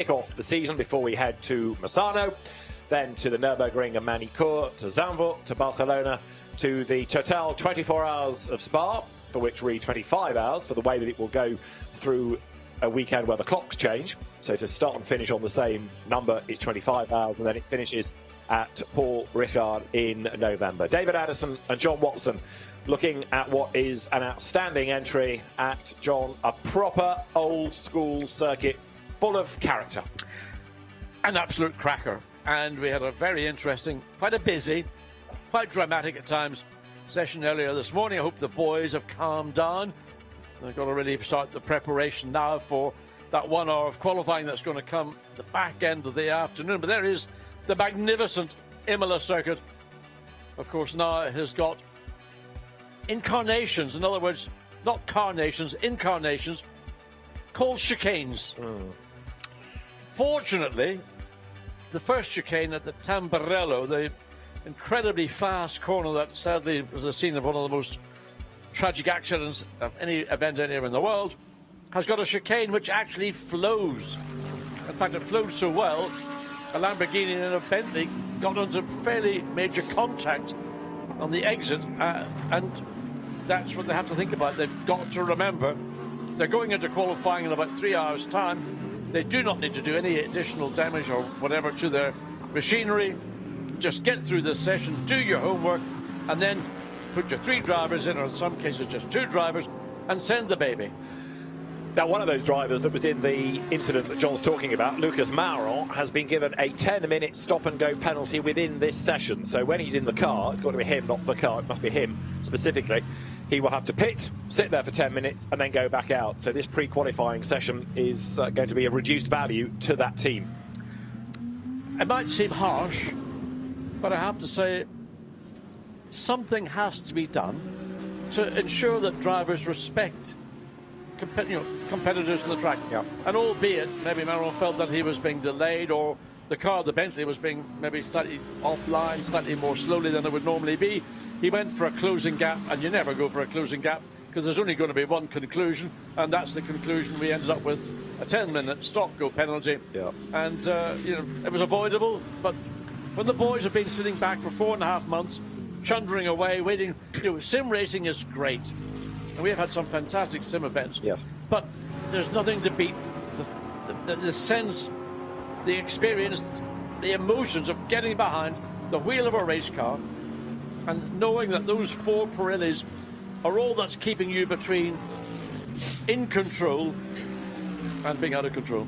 kick off the season before we head to Misano, then to the Nürburgring and Manicur, to Zandvoort, to Barcelona, to the Total 24 hours of Spa, for which read 25 hours for the way that it will go through a weekend where the clocks change. So to start and finish on the same number is 25 hours, and then it finishes at Paul Ricard in November. David Addison and John Watson looking at what is an outstanding entry at, John, a proper old school circuit full of character. An absolute cracker. And we had a very interesting, quite a busy, quite dramatic at times session earlier this morning. I hope the boys have calmed down. They've got to really start the preparation now for that 1 hour of qualifying that's going to come the back end of the afternoon. But there is the magnificent Imola circuit. Of course, now it has got incarnations, in other words, not carnations, incarnations, called chicanes. Fortunately, the first chicane at the Tamburello, the incredibly fast corner that sadly was the scene of one of the most tragic accidents of any event anywhere in the world, has got a chicane which actually flows. In fact, it flowed so well, a Lamborghini and a Bentley got into fairly major contact on the exit, and that's what they have to think about. They've got to remember they're going into qualifying in about 3 hours' time. They do not need to do any additional damage or whatever to their machinery. Just get through this session, do your homework, and then put your 3 drivers in, or in some cases just 2 drivers, and send the baby. Now, one of those drivers that was in the incident that John's talking about, Lucas Mauron, has been given a 10-minute stop-and-go penalty within this session. So when he's in the car, it's got to be him, not the car. It must be him specifically. He will have to pit, sit there for 10 minutes, and then go back out. So this pre-qualifying session is going to be of reduced value to that team. It might seem harsh, but I have to say something has to be done to ensure that drivers respect competitors on the track. Yeah. And albeit maybe Mauron felt that he was being delayed, or the car, the Bentley, was being maybe slightly offline, slightly more slowly than it would normally be, he went for a closing gap, and you never go for a closing gap because there's only going to be one conclusion, and that's the conclusion. We ended up with a 10-minute stop-go penalty. Yeah. And it was avoidable, but when the boys have been sitting back for 4.5 months, chundering away, waiting, sim racing is great. And we have had some fantastic sim events. Yes. But there's nothing to beat the sense, the experience, the emotions of getting behind the wheel of a race car and knowing that those 4 Pirellis are all that's keeping you between in control and being out of control.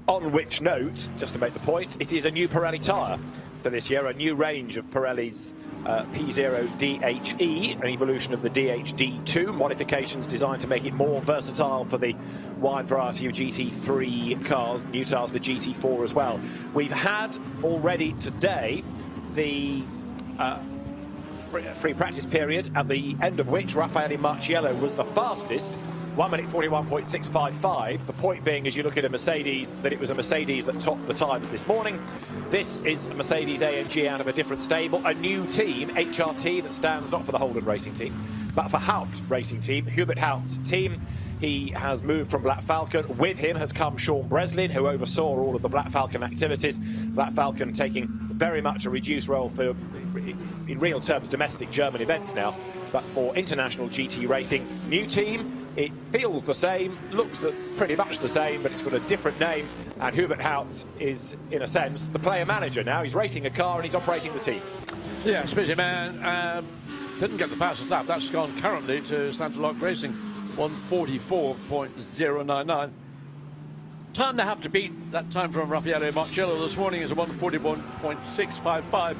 On which note, just to make the point, it is a new Pirelli tyre for this year, a new range of Pirelli's P0 DHE, an evolution of the DHD2, modifications designed to make it more versatile for the wide variety of GT3 cars, new tyres for GT4 as well. We've had already today the free practice period, at the end of which Raffaele Marciello was the fastest, 1 minute 41.655. The point being, as you look at a Mercedes, that it was a Mercedes that topped the times this morning. This is a Mercedes AMG out of a different stable, a new team, HRT, that stands not for the Holden Racing Team, but for Haupt Racing Team, Hubert Haupt's team. He has moved from Black Falcon. With him has come Sean Breslin, who oversaw all of the Black Falcon activities. Black Falcon taking very much a reduced role for, in real terms, domestic German events now, but for international GT racing. New team. It feels the same, looks pretty much the same, but it's got a different name. And Hubert Haupt is, in a sense, the player manager now. He's racing a car and he's operating the team. Yeah, busy man. Didn't get the fastest lap. That's gone currently to Santa Lock Racing, 1:44.099. Time they have to beat that time from Raffaele Marciello this morning is a 1:41.655,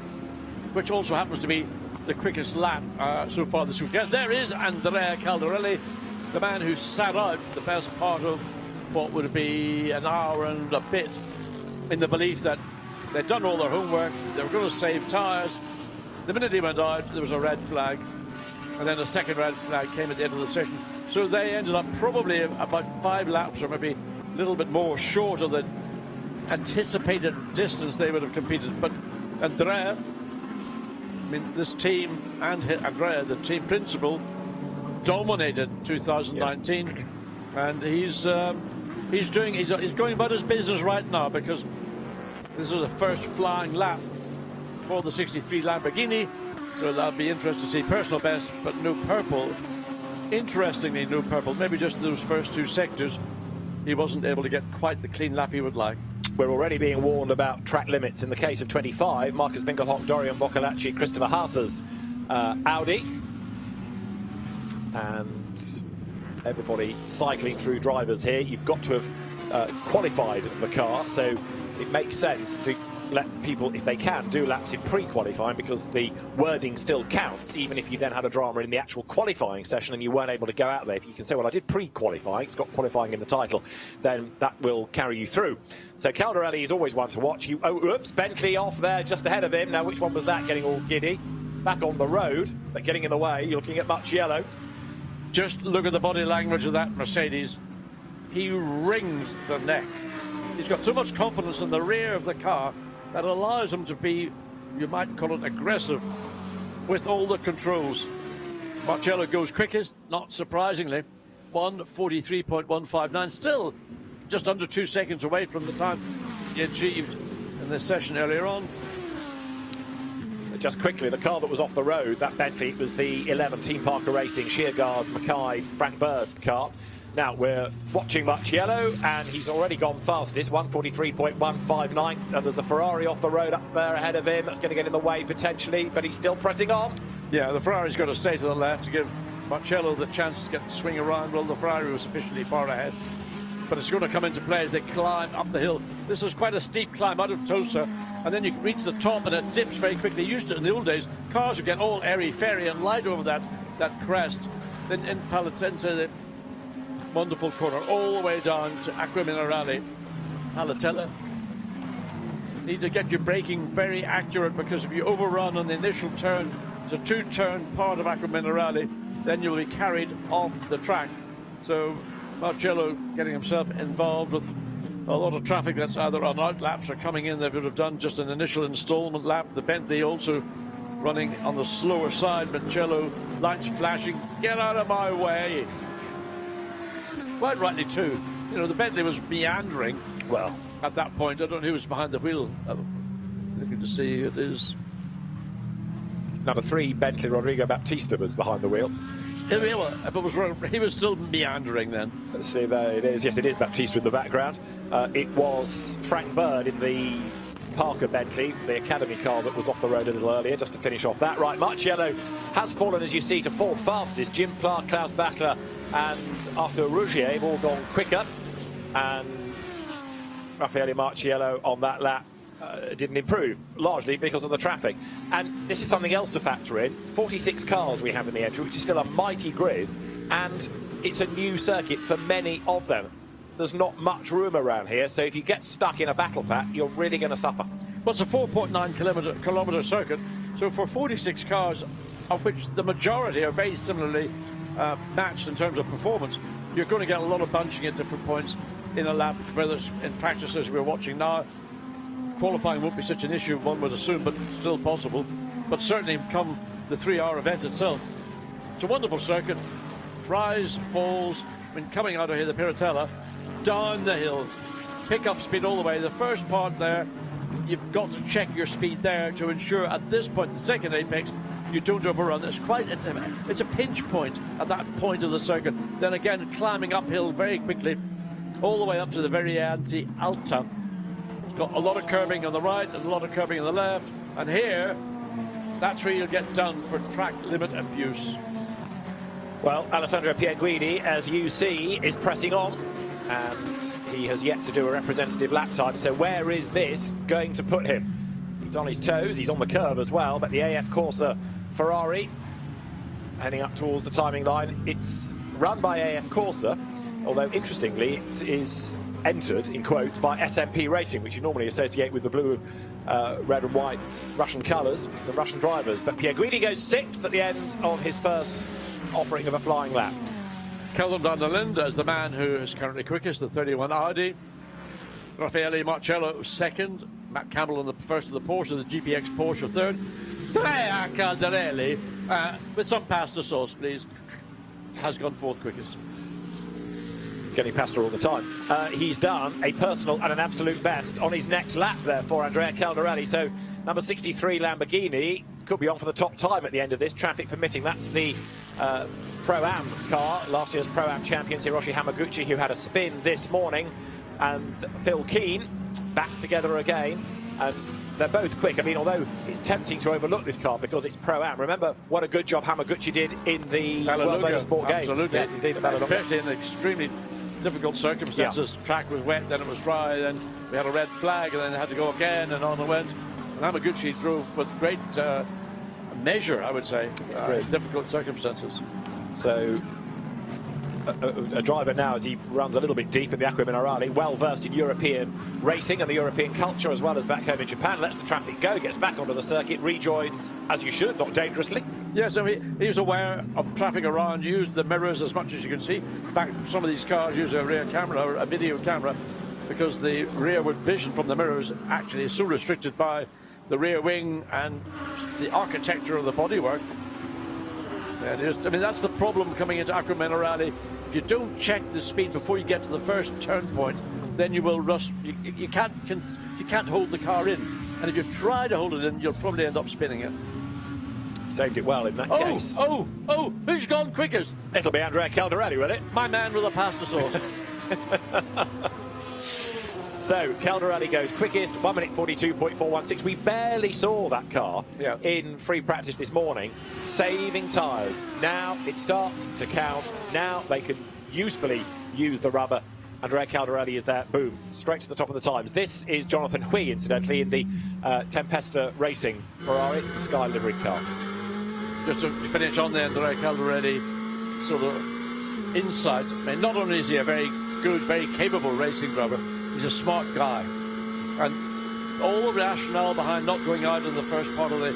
which also happens to be the quickest lap so far this weekend. There is Andrea Caldarelli, the man who sat out the best part of what would be an hour and a bit, in the belief that they'd done all their homework, they were going to save tyres. The minute he went out, there was a red flag, and then a second red flag came at the end of the session. So they ended up probably about 5 laps, or maybe a little bit more, short of the anticipated distance they would have competed. But Andrea, I mean, this team and Andrea, the team principal, dominated 2019, and he's he's going about his business right now, because this is the first flying lap for the 63 Lamborghini, so that'll be interesting to see. Personal best, but no purple. Interestingly, no purple. Maybe just those first two sectors, he wasn't able to get quite the clean lap he would like. We're already being warned about track limits in the case of 25. Marcus Winkelhock, Dorian Boccolacci, Christopher Haas's Audi. And everybody cycling through drivers here. You've got to have qualified the car, so it makes sense to let people, if they can, do laps in pre-qualifying, because the wording still counts, even if you then had a drama in the actual qualifying session and you weren't able to go out there. If you can say, well, I did pre-qualifying, it's got qualifying in the title, then that will carry you through. So Caldarelli is always one to watch. Oops, Bentley off there just ahead of him. Now, which one was that, getting all giddy? Back on the road, but getting in the way. You're looking at much yellow. Just look at the body language of that Mercedes. He wrings the neck. He's got so much confidence in the rear of the car that allows him to be, you might call it, aggressive with all the controls. Marcello goes quickest, not surprisingly, 1:43.159, still just under 2 seconds away from the time he achieved in this session earlier on. Just quickly, the car that was off the road, that Bentley, was the 11 Team Parker Racing Shearguard Mackay Frank Bird car. Now we're watching much yellow, and he's already gone fastest, 1:43.159, and there's a Ferrari off the road up there ahead of him that's going to get in the way potentially, but he's still pressing on. Yeah, the Ferrari's got to stay to the left to give Marcello the chance to get the swing around. Well, the Ferrari was sufficiently far ahead, but it's going to come into play as they climb up the hill. This is quite a steep climb out of Tosa, and then you reach the top and it dips very quickly. Used to it in the old days, cars would get all airy-fairy and light over that crest. Then in Palatense, the wonderful corner all the way down to Acqua Minerale. Palatella. Need to get your braking very accurate, because if you overrun on the initial turn, it's a two-turn part of Acqua Minerale, then you'll be carried off the track. So Marcello getting himself involved with a lot of traffic that's either on out laps or coming in. They would have done just an initial installment lap. The Bentley also running on the slower side. Marcello, lights flashing, get out of my way. Quite rightly too. You know, the Bentley was meandering. Well, at that point, I don't know who was behind the wheel. Looking to see, it is number 3 Bentley Rodrigo Baptista was behind the wheel. If it was wrong, he was still meandering then. Let's see, there it is. Yes, it is Baptista in the background. It was Frank Bird in the Parker Bentley, the Academy car that was off the road a little earlier, just to finish off that. Right, Marcello has fallen, as you see, to 4th fastest. Jim Clark, Klaus Bachler and Arthur Rougier have all gone quicker, and Raffaele Marciello on that lap didn't improve, largely because of the traffic. And this is something else to factor in. 46 cars we have in the entry, which is still a mighty grid, and it's a new circuit for many of them. There's not much room around here, so if you get stuck in a battle pack, you're really going to suffer. Well, it's a 4.9 kilometre circuit, so for 46 cars, of which the majority are very similarly matched in terms of performance, you're going to get a lot of bunching at different points in a lap, whether it's in practice as we're watching now. Qualifying won't be such an issue, one would assume, but still possible. But certainly come the 3-hour event itself. It's a wonderful circuit. Rise, falls, when coming out of here, the Piratella, down the hill, pick up speed all the way. The first part there, you've got to check your speed there to ensure at this point, the second apex, you don't overrun. It's a pinch point at that point of the circuit. Then again, climbing uphill very quickly, all the way up to the Variante Alta. It's got a lot of curving on the right and a lot of curving on the left. And here, that's where you'll get done for track limit abuse. Well, Alessandro Pierguidi, as you see, is pressing on, and he has yet to do a representative lap time. So where is this going to put him? He's on his toes, he's on the curve as well, but the AF Corsa Ferrari heading up towards the timing line. It's run by AF Corsa, although interestingly it is entered in quotes by SMP Racing, which you normally associate with the blue, red and white Russian colours, the Russian drivers. But Pierguidi goes 6th at the end of his first offering of a flying lap. Calum van der Linde is the man who is currently quickest, the 31 Audi. Raffaele Marcello 2nd. Matt Campbell in the first of the Porsche, the GPX Porsche 3rd. Trea Caldarelli, with some pasta sauce, please, has gone 4th quickest. getting past her all the time. He's done a personal and an absolute best on his next lap there for Andrea Caldarelli. So number 63 Lamborghini could be on for the top time at the end of this, traffic permitting. That's the Pro-Am car, last year's Pro-Am champions Hiroshi Hamaguchi, who had a spin this morning, and Phil Keane back together again. And they're both quick. I mean, although it's tempting to overlook this car because it's Pro-Am. Remember what a good job Hamaguchi did in the World Motorsport Games. Absolutely. Yes, indeed. Especially in extremely difficult circumstances. Yeah. Track was wet, then it was dry, then we had a red flag, and then it had to go again, and on it went. And Hamaguchi drove with great measure, I would say, difficult circumstances. So a driver now, as he runs a little bit deep in the Acqua Minerale, well versed in European racing and the European culture, as well as back home in Japan, lets the traffic go, gets back onto the circuit, rejoins as you should, not dangerously. Yeah, so he was aware of traffic around, used the mirrors as much as you can see. In fact, some of these cars use a rear camera or a video camera because the rearward vision from the mirrors actually is so restricted by the rear wing and the architecture of the bodywork. Yeah, I mean, that's the problem coming into Acqua Minerale. If you don't check the speed before you get to the first turn point, then you will rust. You can't hold the car in, and if you try to hold it in, you'll probably end up spinning it. Saved it well in that case. Oh! Who's gone quickest? It'll be Andrea Caldarelli, will it? My man with a pasta sauce. So Caldarelli goes quickest, 1 minute 42.416. We barely saw that car in free practice this morning, saving tyres. Now it starts to count. Now they can usefully use the rubber. Andrea Caldarelli is there, boom, straight to the top of the times. This is Jonathan Hui, incidentally, in the Tempesta Racing Ferrari Sky livery car. Just to finish on there, Andrea Caldarelli, sort of insight. I mean, not only is he a very good, very capable racing driver, he's a smart guy. And all the rationale behind not going out in the first part of the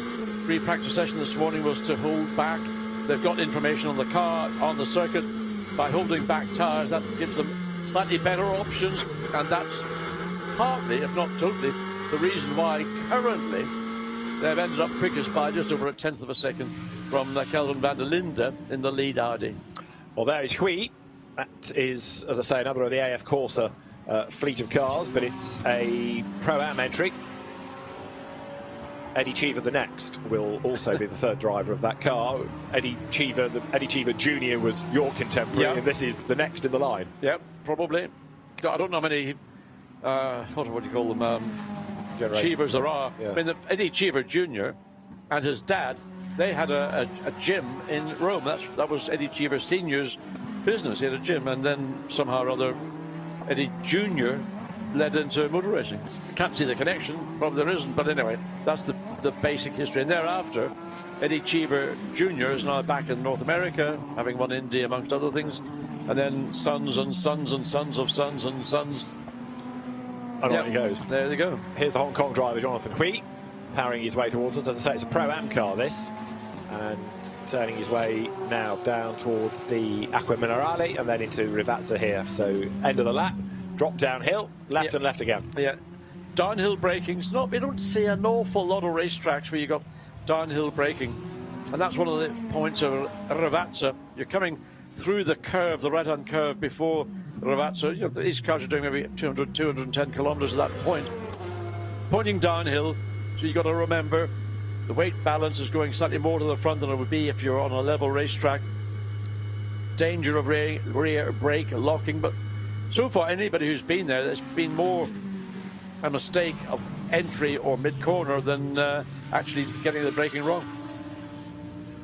pre-practice session this morning was to hold back. They've got information on the car, on the circuit. By holding back tyres, that gives them slightly better options, and that's partly, if not totally, the reason why currently they've ended up quickest by just over a tenth of a second from Kelvin van der Linde in the lead Audi. Well, there is Hui. That is, as I say, another of the AF Corsa fleet of cars, but it's a Pro-Am entry. Eddie Cheever, the next, will also be the third driver of that car. Eddie Cheever Jr. was your contemporary, and this is the next in the line. Yep, probably. I don't know how many, what do you call them, Cheevers there are. Yeah. I mean, Eddie Cheever Jr. and his dad, they had a gym in Rome. That was Eddie Cheever Sr.'s business. He had a gym, and then somehow or other Eddie Jr. led into motor racing. Can't see the connection, probably there isn't, but anyway, that's the basic history. And thereafter, Eddie Cheever Jr. is now back in North America, having won Indy amongst other things, and then sons and sons and sons of sons and sons. And on he goes. There they go. Here's the Hong Kong driver, Jonathan Hui, powering his way towards us. As I say, it's a Pro-Am car, this, and turning his way now down towards the Acqua Minerale and then into Rivazza here. So end of the lap, drop downhill, left and left again. Yeah, downhill braking. We don't see an awful lot of racetracks where you got downhill braking, and that's one of the points of Rivazza. You're coming through the curve, the right-hand curve before Rivazza. You know, these cars are doing maybe 200, 210 kilometers at that point, pointing downhill. So you've got to remember the weight balance is going slightly more to the front than it would be if you're on a level racetrack. Danger of rear brake locking, but so far anybody who's been there, there's been more a mistake of entry or mid-corner than actually getting the braking wrong.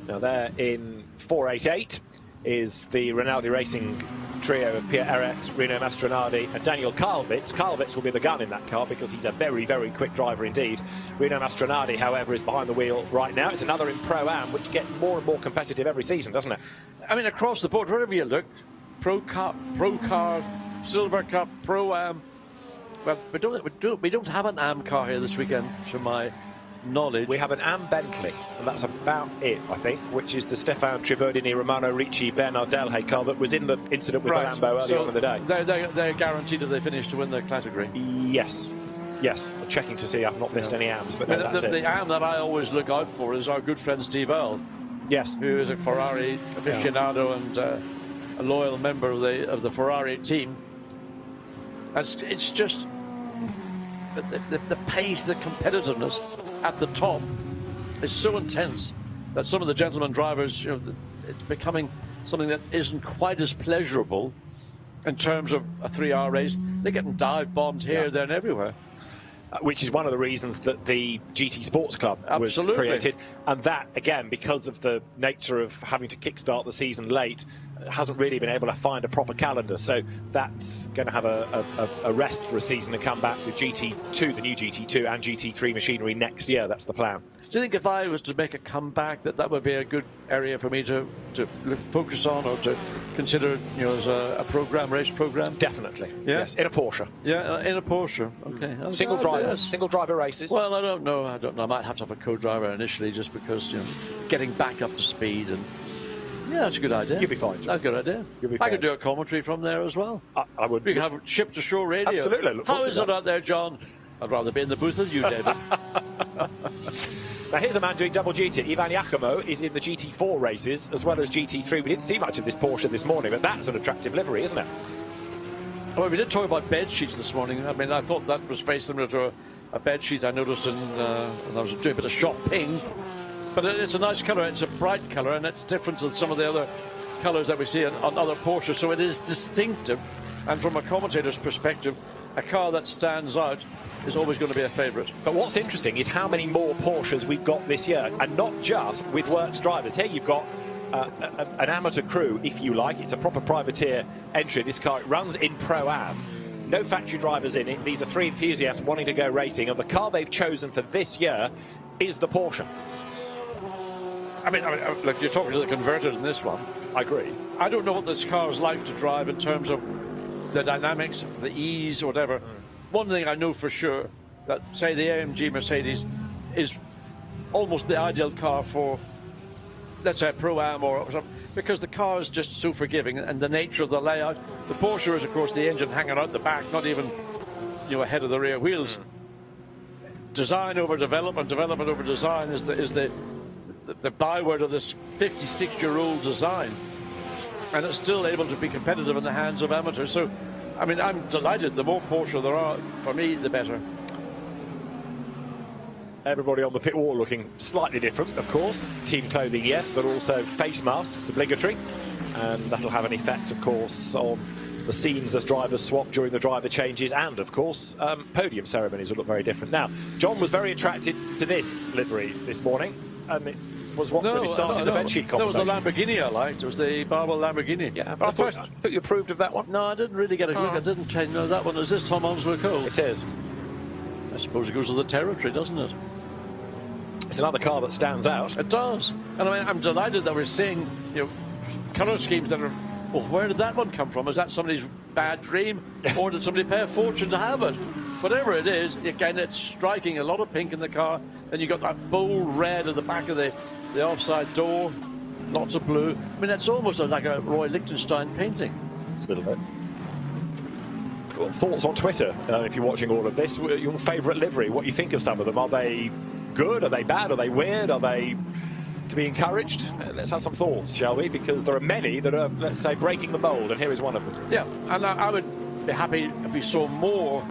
Now there in 488 is the Rinaldi Racing trio of Pierre Eretz, Rino Mastronardi and Daniel Kalvitz. Kalvitz will be the gun in that car because he's a very, very quick driver indeed. Rino Mastronardi, however, is behind the wheel right now. It's another in Pro-Am, which gets more and more competitive every season, doesn't it? I mean, across the board, wherever you look, Pro Cup, Pro Car, Silver Cup, Pro-Am. Well, we don't have an AM car here this weekend, to my knowledge. We have an AM Bentley, and that's about it, I think, which is the Stefan Tribordini, Romano Ricci, Bernard Delhay car that was in the incident with the Lambo earlier on in the day. They're guaranteed that they finish to win the category. Yes. I'm checking to see I've not missed any AMs, but that's it. The AM that I always look out for is our good friend Steve Earle. Yes. Who is a Ferrari aficionado and a loyal member of the Ferrari team. It's just the pace, the competitiveness at the top is so intense that some of the gentleman drivers, it's becoming something that isn't quite as pleasurable in terms of a 3-hour race. They're getting dive bombed here, there, and everywhere. Which is one of the reasons that the GT Sports Club was created. And that, again, because of the nature of having to kickstart the season late, hasn't really been able to find a proper calendar. So that's going to have a rest for a season and come back with GT2, the new GT2 and GT3 machinery next year. That's the plan. Do you think if I was to make a comeback that would be a good area for me to focus on or to consider, as a race program? Definitely. Yeah? Yes, in a Porsche. Yeah, in a Porsche. Okay. Single driver races. Well, I don't know. I might have to have a co-driver initially, just because getting back up to speed and. Yeah, that's a good idea. You'll be fine, John. That's a good idea. I could do a commentary from there as well. I would. We could have ship-to-shore radio. Absolutely. How is it out there, John? I'd rather be in the booth with you, David. Now, here's a man doing double duty. Ivan Yakumo is in the GT4 races as well as GT3. We didn't see much of this Porsche this morning, but that's an attractive livery, isn't it? Well, we did talk about bed sheets this morning. I mean, I thought that was very similar to a bed sheet I noticed when I was doing a bit of shop ping. But it's a nice colour. It's a bright colour, and it's different to some of the other colours that we see on other Porsches. So it is distinctive. And from a commentator's perspective, a car that stands out is always going to be a favourite. But what's interesting is how many more Porsches we've got this year, and not just with works drivers. Here you've got an amateur crew, if you like. It's a proper privateer entry. This car, it runs in Pro-Am. No factory drivers in it. These are 3 enthusiasts wanting to go racing, and the car they've chosen for this year is the Porsche. I mean, look, you're talking to the converted in this one. I agree. I don't know what this car is like to drive in terms of the dynamics, the ease, or whatever. One thing I know for sure, that, say, the AMG Mercedes is almost the ideal car for, let's say, a Pro-Am or something, because the car is just so forgiving, and the nature of the layout. The Porsche is, of course, the engine hanging out the back, not even, ahead of the rear wheels. Design over development, development over design is the byword of this 56-year-old design, and it's still able to be competitive in the hands of amateurs. So, I mean, I'm delighted. The more Porsche there are, for me, the better. Everybody on the pit wall looking slightly different, of course. Team clothing, yes, but also face masks obligatory, and that'll have an effect, of course, on the scenes as drivers swap during the driver changes, and of course podium ceremonies will look very different. Now, John was very attracted to this livery this morning, and it was what really started the bedsheet conversation. That was the Lamborghini I liked. It was the Barber Lamborghini. Yeah, but I thought you approved of that one. No, I didn't really get a look. I didn't change. No, that one. Is this Tom Onslow Cole? It is. I suppose it goes with the territory, doesn't it? It's another car that stands out. It does. And I mean, I'm delighted that we're seeing, colour schemes that are. Well, where did that one come from? Is that somebody's bad dream, or did somebody pay a fortune to have it? Whatever it is, again, it's striking. A lot of pink in the car, and you've got that bold red at the back of the offside door, lots of blue. I mean, it's almost like a Roy Lichtenstein painting. It's a little bit. Well, thoughts on Twitter, if you're watching all of this. Your favourite livery, what you think of some of them? Are they good? Are they bad? Are they weird? Are they to be encouraged? Let's have some thoughts, shall we? Because there are many that are, let's say, breaking the mould, and here is one of them. Yeah, and I would be happy if we saw more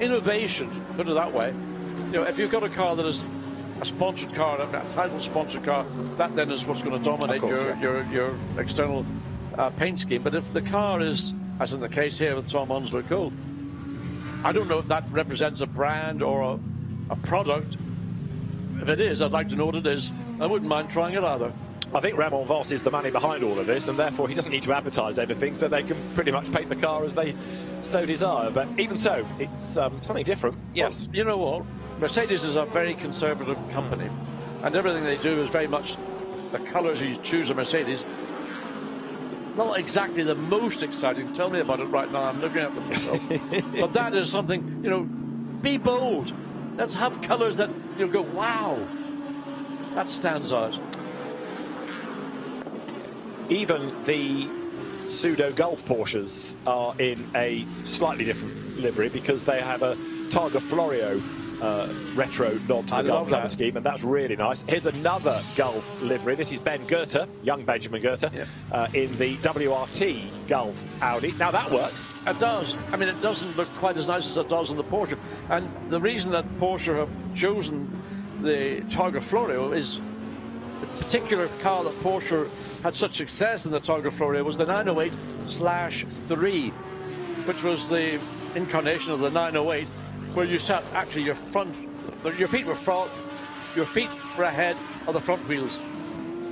innovation, put it that way. If you've got a car that is a sponsored car, a title sponsored car, that then is what's going to dominate your external paint scheme. But if the car is, as in the case here with Tom Onslow Cole, I don't know if that represents a brand or a product. If it is, I'd like to know what it is. I wouldn't mind trying it either. I think Ramon Voss is the money behind all of this, and therefore he doesn't need to advertise anything, so they can pretty much paint the car as they so desire. But even so, it's something different. Yes. Well, you know what? Mercedes is a very conservative company, and everything they do is very much the colours you choose a Mercedes. Not exactly the most exciting. Tell me about it right now. I'm looking at them myself. But that is something, be bold. Let's have colours that you'll go, wow, that stands out. Even the pseudo Gulf Porsches are in a slightly different livery because they have a Targa Florio retro nod to the Gulf colour that scheme, and that's really nice. Here's another Gulf livery. This is Ben Goethe, young Benjamin Goethe, in the WRT Gulf Audi. Now that works. It does. I mean, it doesn't look quite as nice as it does on the Porsche. And the reason that Porsche have chosen the Targa Florio is the particular car that Porsche had such success in the Targa Florio was the 908/3, which was the incarnation of the 908, where you sat actually your feet were front, your feet were ahead of the front wheels.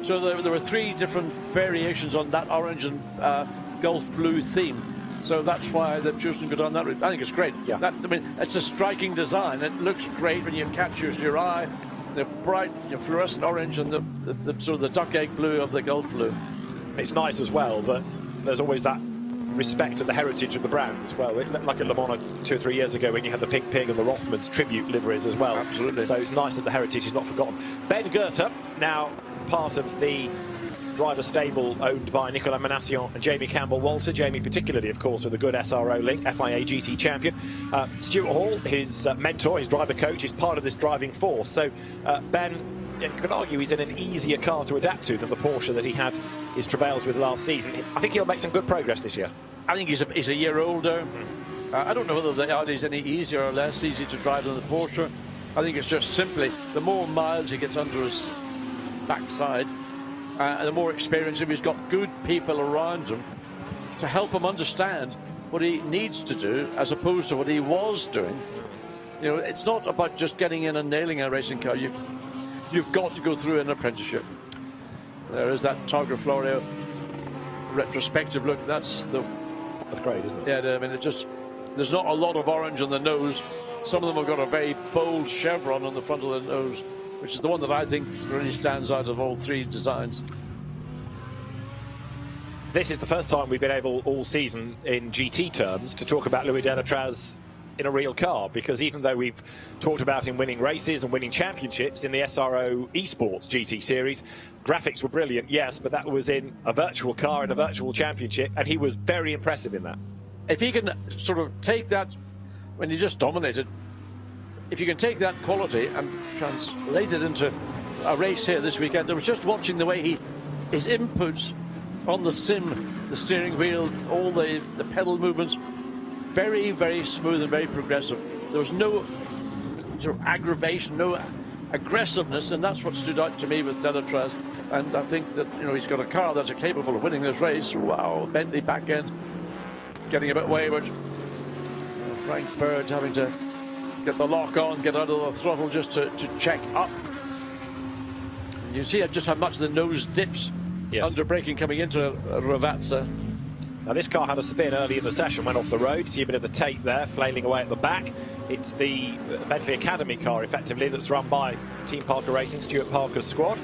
So there were 3 different variations on that orange and Gulf blue theme. So that's why they've chosen to go down that route. I think it's great. Yeah. I mean, it's a striking design. It looks great when it captures your eye. The bright fluorescent orange and the sort of the duck egg blue of the Gulf blue. It's nice as well, but there's always that respect of the heritage of the brand as well. Like at Le Mans 2 or 3 years ago when you had the Pink Pig and the Rothmans tribute liveries as well. Absolutely. So it's nice that the heritage is not forgotten. Ben Goethe, now part of the driver stable owned by Nicolas Manassion and Jamie Campbell-Walter. Jamie particularly, of course, with a good SRO link, FIA GT champion. Stuart Hall, his mentor, his driver coach, is part of this driving force. So Ben, you could argue he's in an easier car to adapt to than the Porsche that he had his travails with last season. I think he'll make some good progress this year. I think he's a year older. I don't know whether the Audi is any easier or less easy to drive than the Porsche. I think it's just simply the more miles he gets under his backside, and the more experience, if he's got good people around him to help him understand what he needs to do as opposed to what he was doing. You know, it's not about just getting in and nailing a racing car. You've got to go through an apprenticeship. There is that Targa Florio retrospective look. That's great, isn't it? Yeah, I mean, there's not a lot of orange on the nose. Some of them have got a very bold chevron on the front of the nose, which is the one that I think really stands out of all 3 designs. This is the first time we've been able all season in GT terms to talk about Louis Delatraz in a real car, because even though we've talked about him winning races and winning championships in the SRO Esports GT series, graphics were brilliant, yes, but that was in a virtual car in a virtual championship, and he was very impressive in that. If he can sort of take that, when he just dominated, if you can take that quality and translate it into a race here this weekend, I was just watching the way his inputs on the sim, the steering wheel, all the pedal movements, very, very smooth and very progressive. There was no sort of aggravation, no aggressiveness, and that's what stood out to me with Delatraz. And I think that, you know, he's got a car that's capable of winning this race. Wow, Bentley back end getting a bit wayward. Frank Bird having to get the lock on, get out of the throttle just to check up. You see just how much the nose dips under braking coming into Ravazza. Now this car had a spin early in the session, went off the road. See a bit of the tape there, flailing away at the back. It's the Bentley Academy car, effectively, that's run by Team Parker Racing, Stuart Parker's squad.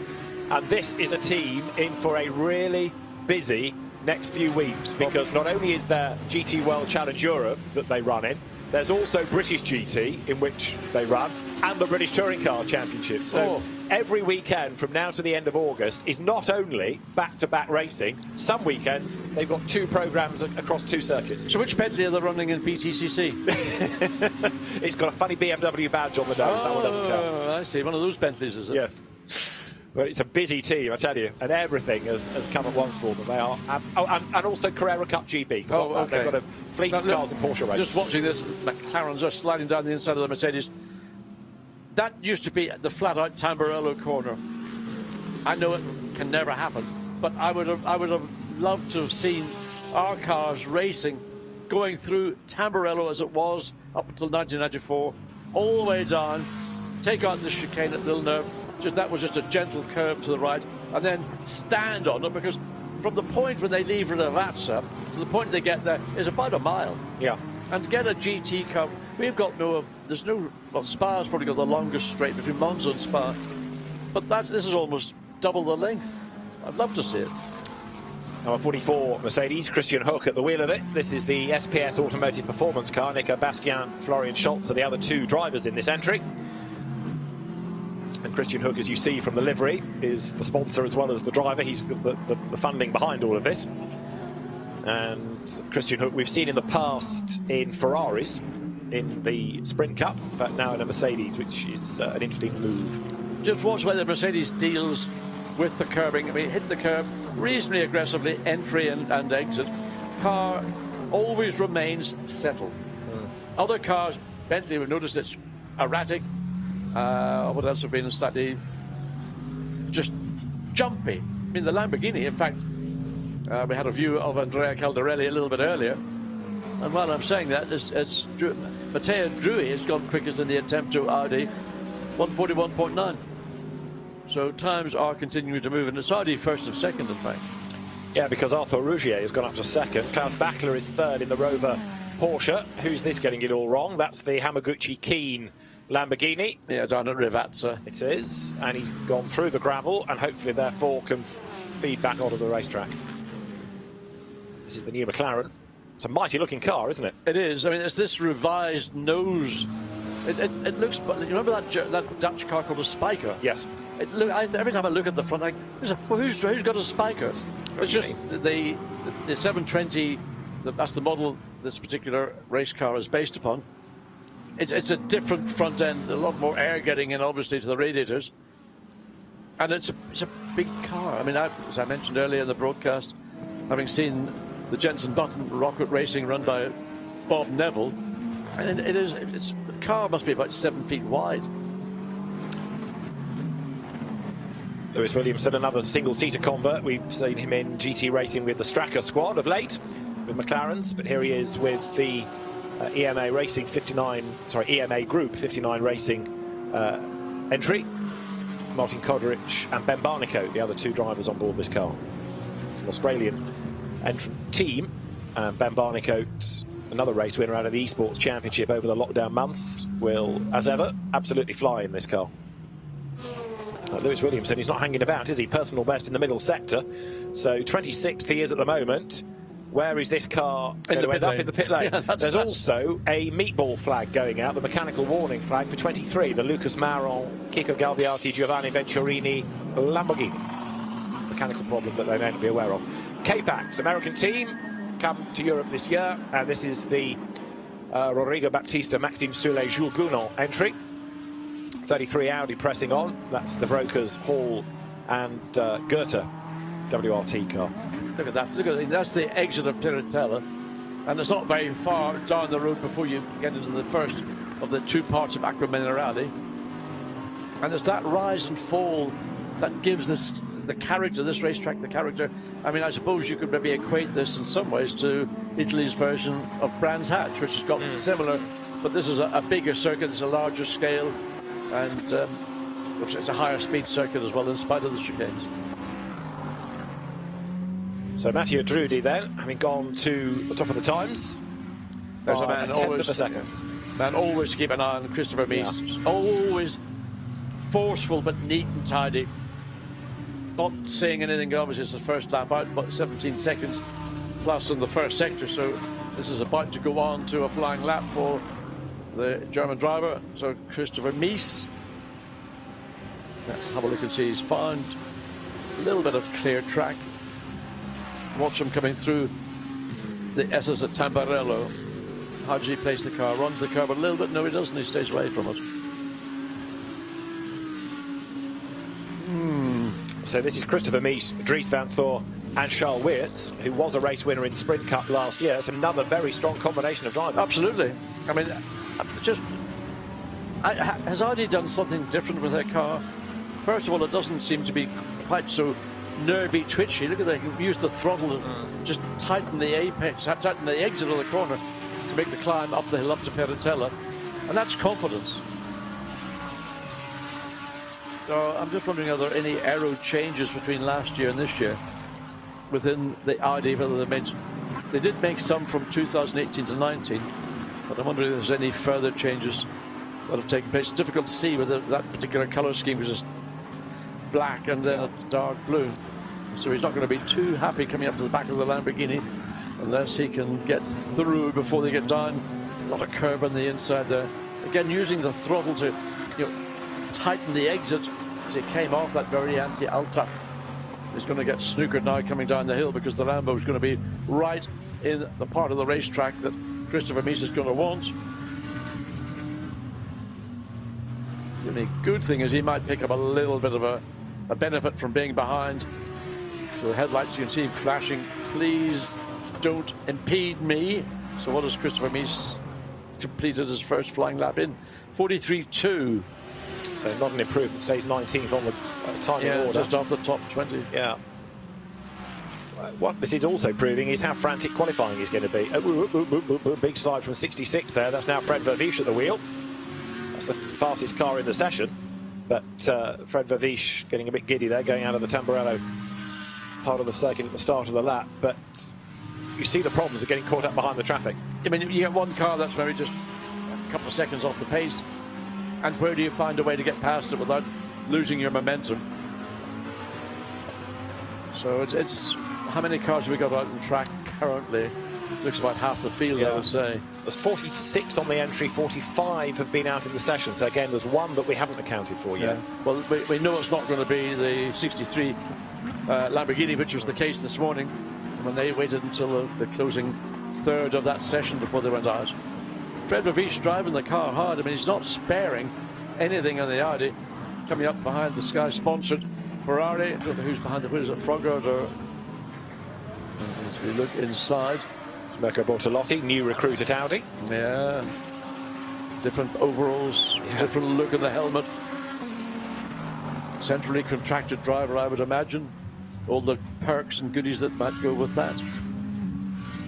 And this is a team in for a really busy next few weeks, because not only is there GT World Challenge Europe that they run in, there's also British GT in which they run, and the British Touring Car Championship. So every weekend from now to the end of August is not only back-to-back racing. Some weekends they've got 2 programs across 2 circuits. So which Bentley are they running in BTCC? It's got a funny BMW badge on the nose. That one doesn't count. I see. One of those Bentleys, is it? Yes. Well, it's a busy team, I tell you, and everything has come at once for them. They are, and also Carrera Cup GP. Okay. They've got a fleet of cars in Porsche races. Just watching this, McLaren's just sliding down the inside of the Mercedes. That used to be the flat-out Tamburello corner. I know it can never happen, but I would have loved to have seen our cars racing, going through Tamburello as it was up until 1994, all the way down, take out the chicane at Villeneuve. That was just a gentle curve to the right, and then stand on it, because from the point when they leave Ravazza to the point they get there is about a mile. Yeah. And to get a GT car, we've got Spa's probably got the longest straight between Monza and Spa, but this is almost double the length. I'd love to see it. Number 44 Mercedes, Christian Hook at the wheel of it. This is the SPS Automotive Performance car. Nico Bastian, Florian Scholz are the other 2 drivers in this entry. And Christian Hook, as you see from the livery, is the sponsor as well as the driver. He's the funding behind all of this. And Christian Hook we've seen in the past in Ferraris. in the Sprint Cup, but now in a Mercedes, which is an interesting move. Just watch where the Mercedes deals with the curbing. I mean, hit the curb reasonably aggressively, entry and exit. Car always remains settled. Other cars, Bentley, we've noticed it's erratic. What else have been slightly just jumpy? I mean, the Lamborghini, in fact, we had a view of Andrea Caldarelli a little bit earlier. And while I'm saying that, Matteo Drui has gone quickest in the attempt to Audi, 141.9. So times are continuing to move, and it's Audi first and second, in fact. Yeah, because Arthur Rougier has gone up to second. Klaus Bachler is third in the Rover Porsche. Who's this getting it all wrong? That's the Hamaguchi Keen Lamborghini. Yeah, down at Rivazza. It is, and he's gone through the gravel and hopefully therefore can feed back onto the racetrack. This is the new McLaren. It's a mighty looking car, isn't it? It is. I mean, it's this revised nose. It looks, you remember that Dutch car called a Spiker? Yes. Every time I look at the front, who's got a Spiker? It's just the 720, that's the model this particular race car is based upon. It's a different front end, a lot more air getting in, obviously, to the radiators. And it's a big car. I mean, as I mentioned earlier in the broadcast, having seen the Jensen Button Rocket Racing run by Bob Neville, and the car must be about 7 feet wide. Lewis Williamson, another single-seater convert. We've seen him in GT racing with the Stracker squad of late, with McLarens, but here he is with the EMA Group 59 Racing entry. Martin Kodrich and Ben Barnicoat, the other two drivers on board this car. It's an Australian entrant team. Ben Barnicoat, another race winner out of the Esports Championship over the lockdown months, will, as ever, absolutely fly in this car. Lewis Williamson, he's not hanging about, is he? Personal best in the middle sector. So 26th he is at the moment. Where is this car going to end up? In the pit lane? Yeah, There's also a meatball flag going out, the mechanical warning flag for 23, the Lucas Maron, Kiko Galbiati, Giovanni Venturini Lamborghini. Mechanical problem that they may not be aware of. K-Pax, American team, come to Europe this year, and this is the Rodrigo Baptista, Maxime Soulet, Jules Gounon entry. 33 Audi pressing on. That's the Brokers Hall and Goethe WRT car. Look at that. That's the exit of Piratella, and it's not very far down the road before you get into the first of the two parts of Acqua Minerale. And it's that rise and fall that gives the character, this racetrack, the character. I mean, I suppose you could maybe equate this in some ways to Italy's version of Brands Hatch, which has got similar, but this is a bigger circuit, it's a larger scale, and it's a higher speed circuit as well, in spite of the chicanes. So Matteo Drudi then, having gone to the top of the times. There's a man always, of a second. Man always keep an eye on Christopher Mies. Yeah. Always forceful but neat and tidy. Not seeing anything, obviously it's the first lap out, but 17 seconds plus in the first sector, so this is about to go on to a flying lap for the German driver. So Christopher Mies, let's have a look and see, he's found a little bit of clear track. Watch him coming through the S's at Tamburello. How does he place the car? Runs the curve a little bit. No, he doesn't. He stays away from it. So this is Christopher Mies, Dries Van Thor and Charles Weerts, who was a race winner in the Sprint Cup last year. It's another very strong combination of drivers. Absolutely. I mean, has Audi done something different with their car? First of all, it doesn't seem to be quite so nervy, twitchy. Look at that. You use the throttle to just tighten the apex, tighten the exit of the corner to make the climb up the hill up to Piratella. And that's confidence. So I'm just wondering, are there any aero changes between last year and this year within the Audi? Whether they did make some from 2018 to 19, but I'm wondering if there's any further changes that have taken place. It's difficult to see whether that particular color scheme was just black and then a dark blue. So he's not going to be too happy coming up to the back of the Lamborghini unless he can get through before they get down. A lot of curb on the inside there. Again, using the throttle to tighten the exit as he came off that very anti-Alta. He's going to get snookered now coming down the hill because the Lambo is going to be right in the part of the racetrack that Christopher Mies is going to want. The only good thing is he might pick up a little bit of a benefit from being behind. So the headlights you can see flashing, please don't impede me. So what has Christopher Mies completed his first flying lap in? 43.2. So not an improvement, stays 19th on the timing order. Just off the top 20. Yeah. What this is also proving is how frantic qualifying is going to be. Big slide from 66 there. That's now Fred Verviche at the wheel. That's the fastest car in the session. But Fred Verviche getting a bit giddy there, going out of the Tamburello part of the circuit at the start of the lap. But you see the problems of getting caught up behind the traffic. I mean, you get one car that's maybe just a couple of seconds off the pace. And where do you find a way to get past it without losing your momentum? So it's how many cars have we got out on track currently? Looks about half the field, I would say. There's 46 on the entry, 45 have been out in the session. So again, there's one that we haven't accounted for yet. Well, we know it's not going to be the 63 Lamborghini, which was the case this morning when they waited until the closing third of that session before they went out. Fred Verviche driving the car hard. I mean, he's not sparing anything on the Audi. Coming up behind the Sky-sponsored Ferrari. I don't know who's behind the wheels at Froggaard or... As we look inside. It's Mirko Bortolotti, new recruit at Audi. Yeah. Different overalls, different look of the helmet. Centrally contracted driver, I would imagine. All the perks and goodies that might go with that.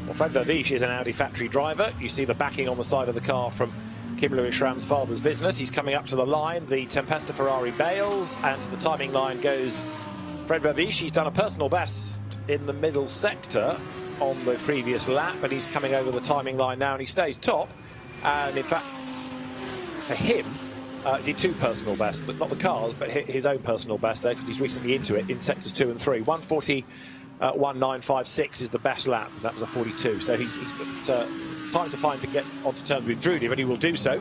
Well, Fred Verviche is an Audi factory driver. You see the backing on the side of the car from Kim Louis Schramm's father's business. He's coming up to the line. The Tempesta Ferrari bails, and to the timing line goes Fred Verviche. He's done a personal best in the middle sector on the previous lap, but he's coming over the timing line now, and he stays top. And in fact, for him, did two personal bests, not the cars, but his own personal best there, because he's recently into it in sectors 2 and 3. 1:40.1956 is the best lap. That was a 42. So he's got time to get onto terms with Drudy, but he will do so.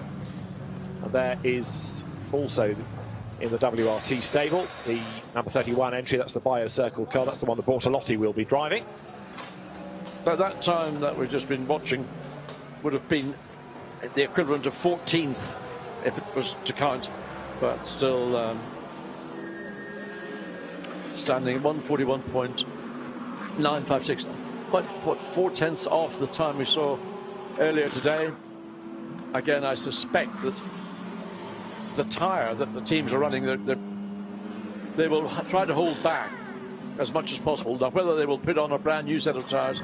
And there is also in the WRT stable the number 31 entry. That's the bio-circle car. That's the one that Bortolotti will be driving. But that time that we've just been watching would have been the equivalent of 14th if it was to count, but still standing 1:41.956, what 4/10 off the time we saw earlier today. Again, I suspect that the tyre that the teams are running, they will try to hold back as much as possible. Now, whether they will put on a brand new set of tyres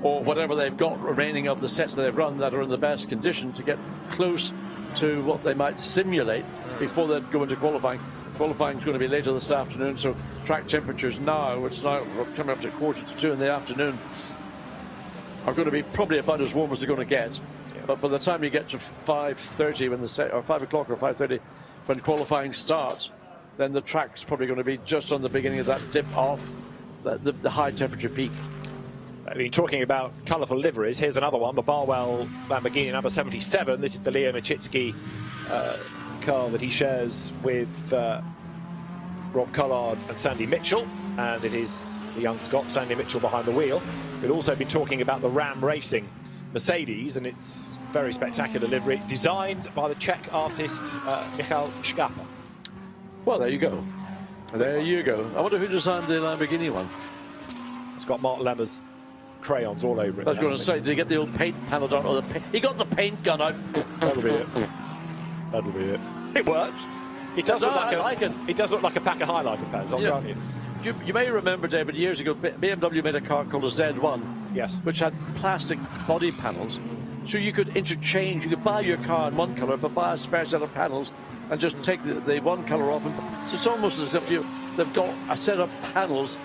or whatever they've got remaining of the sets that they've run that are in the best condition to get close to what they might simulate before they go into qualifying. Qualifying is going to be later this afternoon, so track temperatures now, it's now coming up to 1:45 in the afternoon, are going to be probably about as warm as they're going to get. But by the time you get to 5:30 when or 5 o'clock or 5:30 when qualifying starts, then the track's probably going to be just on the beginning of that dip off the high temperature peak. I mean, talking about colourful liveries, here's another one, the Barwell Lamborghini number 77. This is the Leo Machitsky car that he shares with Rob Collard and Sandy Mitchell, and it is the young Scot, Sandy Mitchell, behind the wheel. We've also been talking about the Ram Racing Mercedes, and it's very spectacular livery, designed by the Czech artist Michal Škapa. Well, there you go. There you go. I wonder who designed the Lamborghini one. It's got Mark Lemmer's crayons all over it. I was going to say, did he get the old paint panel down? Or he got the paint gun out. That'll be it. That'll be it. It works. It does look like it does look like a pack of highlighter pens, I'll grant you. You may remember, David, years ago, BMW made a car called a Z1. Yes. Which had plastic body panels. So you could interchange. You could buy your car in one colour, but buy a spare set of panels and just take the one colour off. And so it's almost as if they've got a set of panels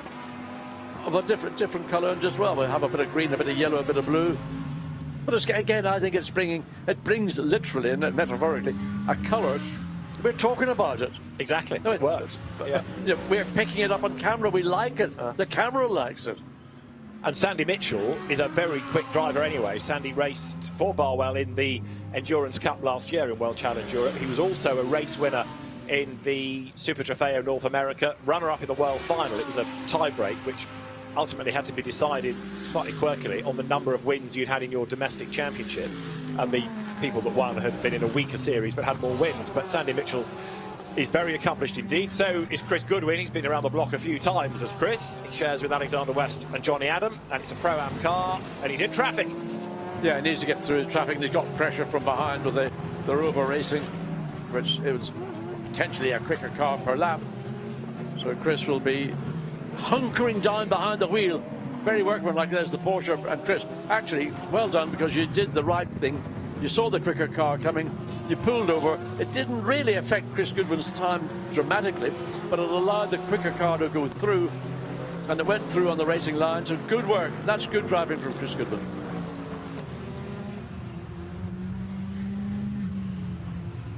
of a different colour, and just, well, we have a bit of green, a bit of yellow, a bit of blue. But again, I think it brings literally and metaphorically a colour. We're talking about it. Exactly. No, it works. Yeah. We're picking it up on camera. We like it. The camera likes it. And Sandy Mitchell is a very quick driver anyway. Sandy raced for Barwell in the Endurance Cup last year in World Challenge Europe. He was also a race winner in the Super Trofeo North America, runner-up in the World Final. It was a tie-break, which ultimately had to be decided slightly quirkily on the number of wins you'd had in your domestic championship. And the people that won had been in a weaker series but had more wins. But Sandy Mitchell is very accomplished indeed. So is Chris Goodwin. He's been around the block a few times as Chris. He shares with Alexander West and Johnny Adam, and it's a Pro-Am car, and he's in traffic. Yeah, he needs to get through the traffic, and he's got pressure from behind with the Rover Racing, which it was potentially a quicker car per lap. So Chris will be hunkering down behind the wheel. Very workmanlike. There's the Porsche. And Chris, actually, well done, because you did the right thing. You saw the quicker car coming, you pulled over. It didn't really affect Chris Goodwin's time dramatically, but it allowed the quicker car to go through, and it went through on the racing line. So good work. That's good driving from Chris Goodwin.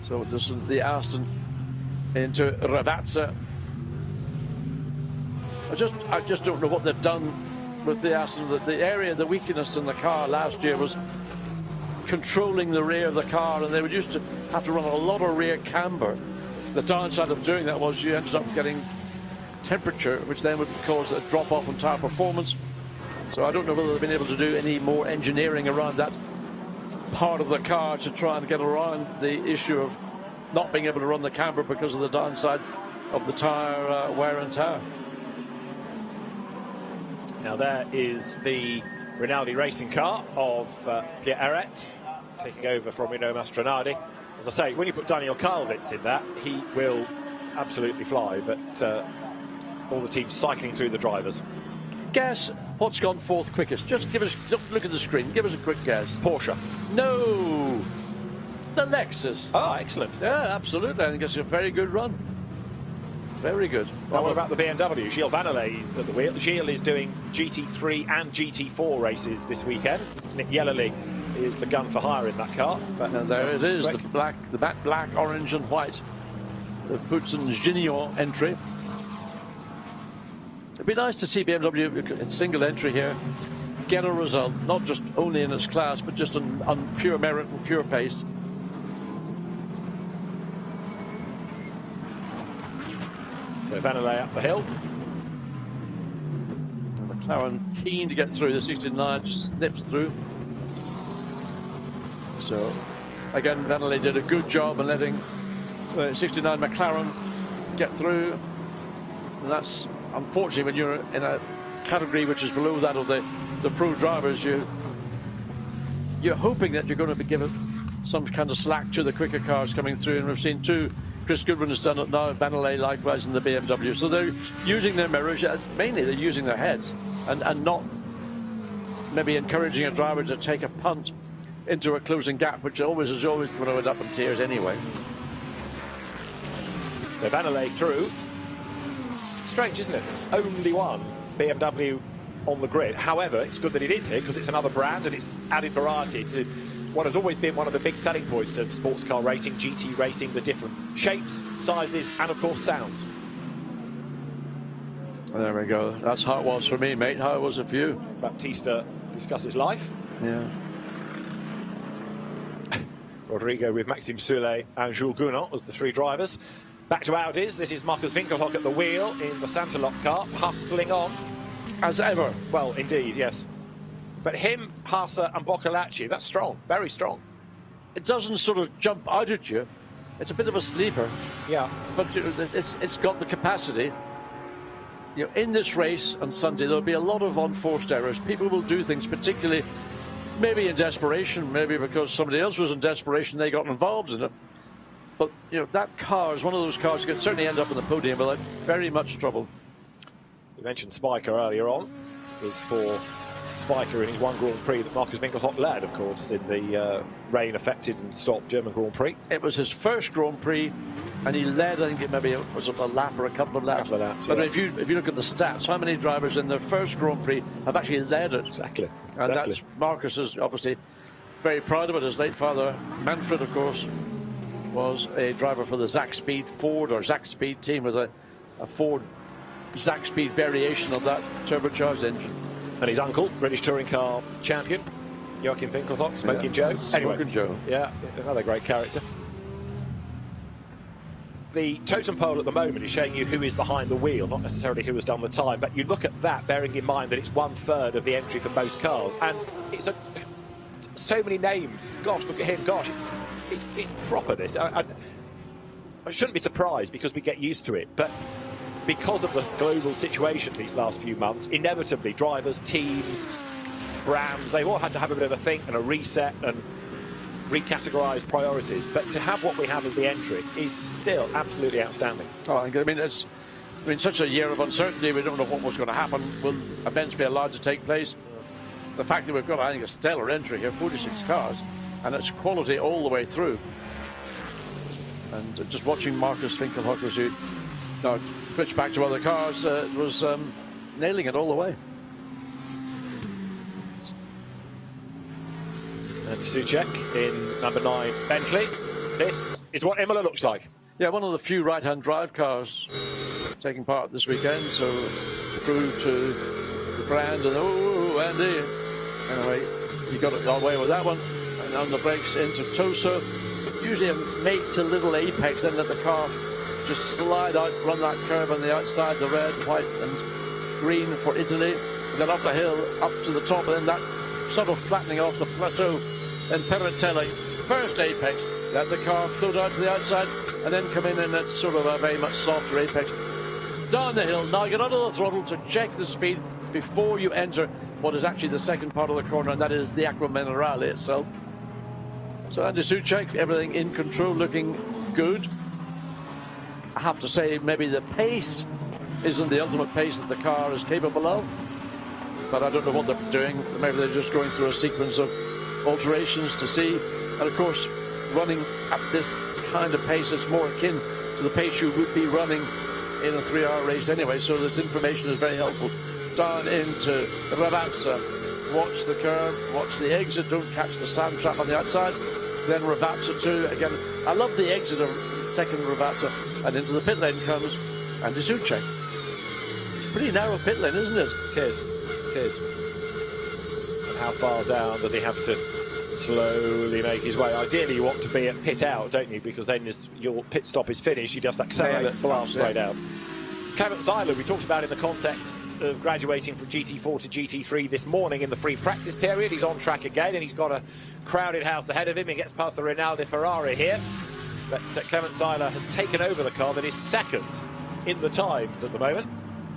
So this is the Aston into Ravazza. I just don't know what they've done with the Aston. The area, the weakness in the car last year was controlling the rear of the car, and they would used to have to run a lot of rear camber. The downside of doing that was you ended up getting temperature, which then would cause a drop off in tyre performance. So I don't know whether they've been able to do any more engineering around that part of the car to try and get around the issue of not being able to run the camber because of the downside of the tyre wear and tear. Now there is the Rinaldi racing car of Gtwc taking over from Rino Mastronardi. As I say, when you put Daniel Karlwitz in that, he will absolutely fly, but all the teams cycling through the drivers. Guess what's gone fourth quickest? Just give us, look at the screen, give us a quick guess. Porsche. No, the Lexus. Oh, excellent. Yeah, absolutely. I think it's a very good run. Very good. Now, what about the BMW? Gilles Vanellay's at the wheel. Gilles is doing GT3 and GT4 races this weekend. Nick Yellerly is the gun for hire in that car. But and there it is, the matte black, orange and white. The Boutsen Gignon entry. It'd be nice to see BMW, a single entry here, get a result, not just only in its class, but just on pure merit and pure pace. So Vanellay up the hill. McLaren keen to get through. The 69 just snips through. So again, Vanellay did a good job in letting the 69 McLaren get through. And that's unfortunately when you're in a category which is below that of the pro drivers, you're hoping that you're going to be given some kind of slack to the quicker cars coming through, and we've seen two. Chris Goodwin has done it now, Vanellay likewise in the BMW. So they're using their mirrors, mainly they're using their heads, and not maybe encouraging a driver to take a punt into a closing gap, which is always going to end up in tears anyway. So Vanellay through. Strange, isn't it? Only one BMW on the grid. However, it's good that it is here because it's another brand and it's added variety to what has always been one of the big selling points of sports car racing, GT racing, the different shapes, sizes, and of course sounds. There we go. That's how it was for me, mate. How it was it for you? Baptista discusses life. Yeah. Rodrigo with Maxime Soulet and Jules Gounod as the three drivers. Back to Audis. This is Marcus Winkelhock at the wheel in the Santalop car, hustling on. As ever. Well, indeed, yes. But him, Haase and Boccolacci, that's strong, very strong. It doesn't sort of jump out at you. It's a bit of a sleeper. Yeah. But it's got the capacity. You know, in this race on Sunday, there'll be a lot of unforced errors. People will do things, particularly maybe in desperation, maybe because somebody else was in desperation, they got involved in it. But, you know, that car is one of those cars that can certainly end up on the podium without very much trouble. We mentioned Spiker earlier on. It was for Spiker in his one Grand Prix that Marcus Winkelhock led, of course, in the rain-affected and stopped German Grand Prix. It was his first Grand Prix, and he led, I think it maybe was a lap or a couple of laps. But yeah. if you look at the stats, how many drivers in their first Grand Prix have actually led it? Exactly. And that's, Marcus is obviously very proud of it. His late father, Manfred, of course, was a driver for the Zach Speed Ford or Zach Speed team with a Ford Zach Speed variation of that turbocharged engine. And his uncle, British touring car champion, Joachim Winkelhock, Smoking Joe. Anyway, Smoking Joe. Yeah, another great character. The totem pole at the moment is showing you who is behind the wheel, not necessarily who has done the time, but you look at that bearing in mind that it's 1/3 of the entry for most cars, and it's so many names. Gosh, look at him. Gosh, it's proper, this. I shouldn't be surprised because we get used to it, but because of the global situation these last few months, inevitably drivers, teams, brands, they've all had to have a bit of a think and a reset and recategorise priorities. But to have what we have as the entry is still absolutely outstanding. Oh, I mean, it's such a year of uncertainty. We don't know what was going to happen. Will events be allowed to take place? The fact that we've got, I think, a stellar entry here, 46 cars, and it's quality all the way through. And just watching Marcus Finkelhock as you switch back to other cars, was nailing it all the way. And Suchek in number 9 Bentley. This is what Imola looks like. Yeah, one of the few right-hand drive cars taking part this weekend, so through to the brand, and Andy. Anyway, he got away with that one, and on the brakes into Tosa. Usually a mate to little apex, then let the car just slide out, run that curve on the outside, the red, white and green for Italy, and then up the hill, up to the top, and then that sort of flattening off the plateau. Then Perrottelli, first apex, let the car float out to the outside, and then come in at sort of a very much softer apex. Down the hill, now get under the throttle to check the speed before you enter what is actually the second part of the corner, and that is the Acqua Minerale itself. So Andy Suchek, everything in control, looking good. I have to say, maybe the pace isn't the ultimate pace that the car is capable of, but I don't know what they're doing. Maybe they're just going through a sequence of alterations to see. And of course, running at this kind of pace, it's more akin to the pace you would be running in a 3-hour race anyway, so this information is very helpful. Down into Ravazza, watch the curve, watch the exit, don't catch the sand trap on the outside. Then Ravazza too. Again, I love the exit of second Ravazza, and into the pit lane comes Andy Suchek. It's a pretty narrow pit lane, isn't it? It is. It is. And how far down does he have to slowly make his way? Ideally, you want to be at pit out, don't you? Because then as your pit stop is finished, you just accelerate, blast straight out. Clement Seiler, we talked about in the context of graduating from GT4 to GT3 this morning in the free practice period. He's on track again, and he's got a crowded house ahead of him. He gets past the Rinaldi Ferrari here. But Clement Seiler has taken over the car that is second in the times at the moment.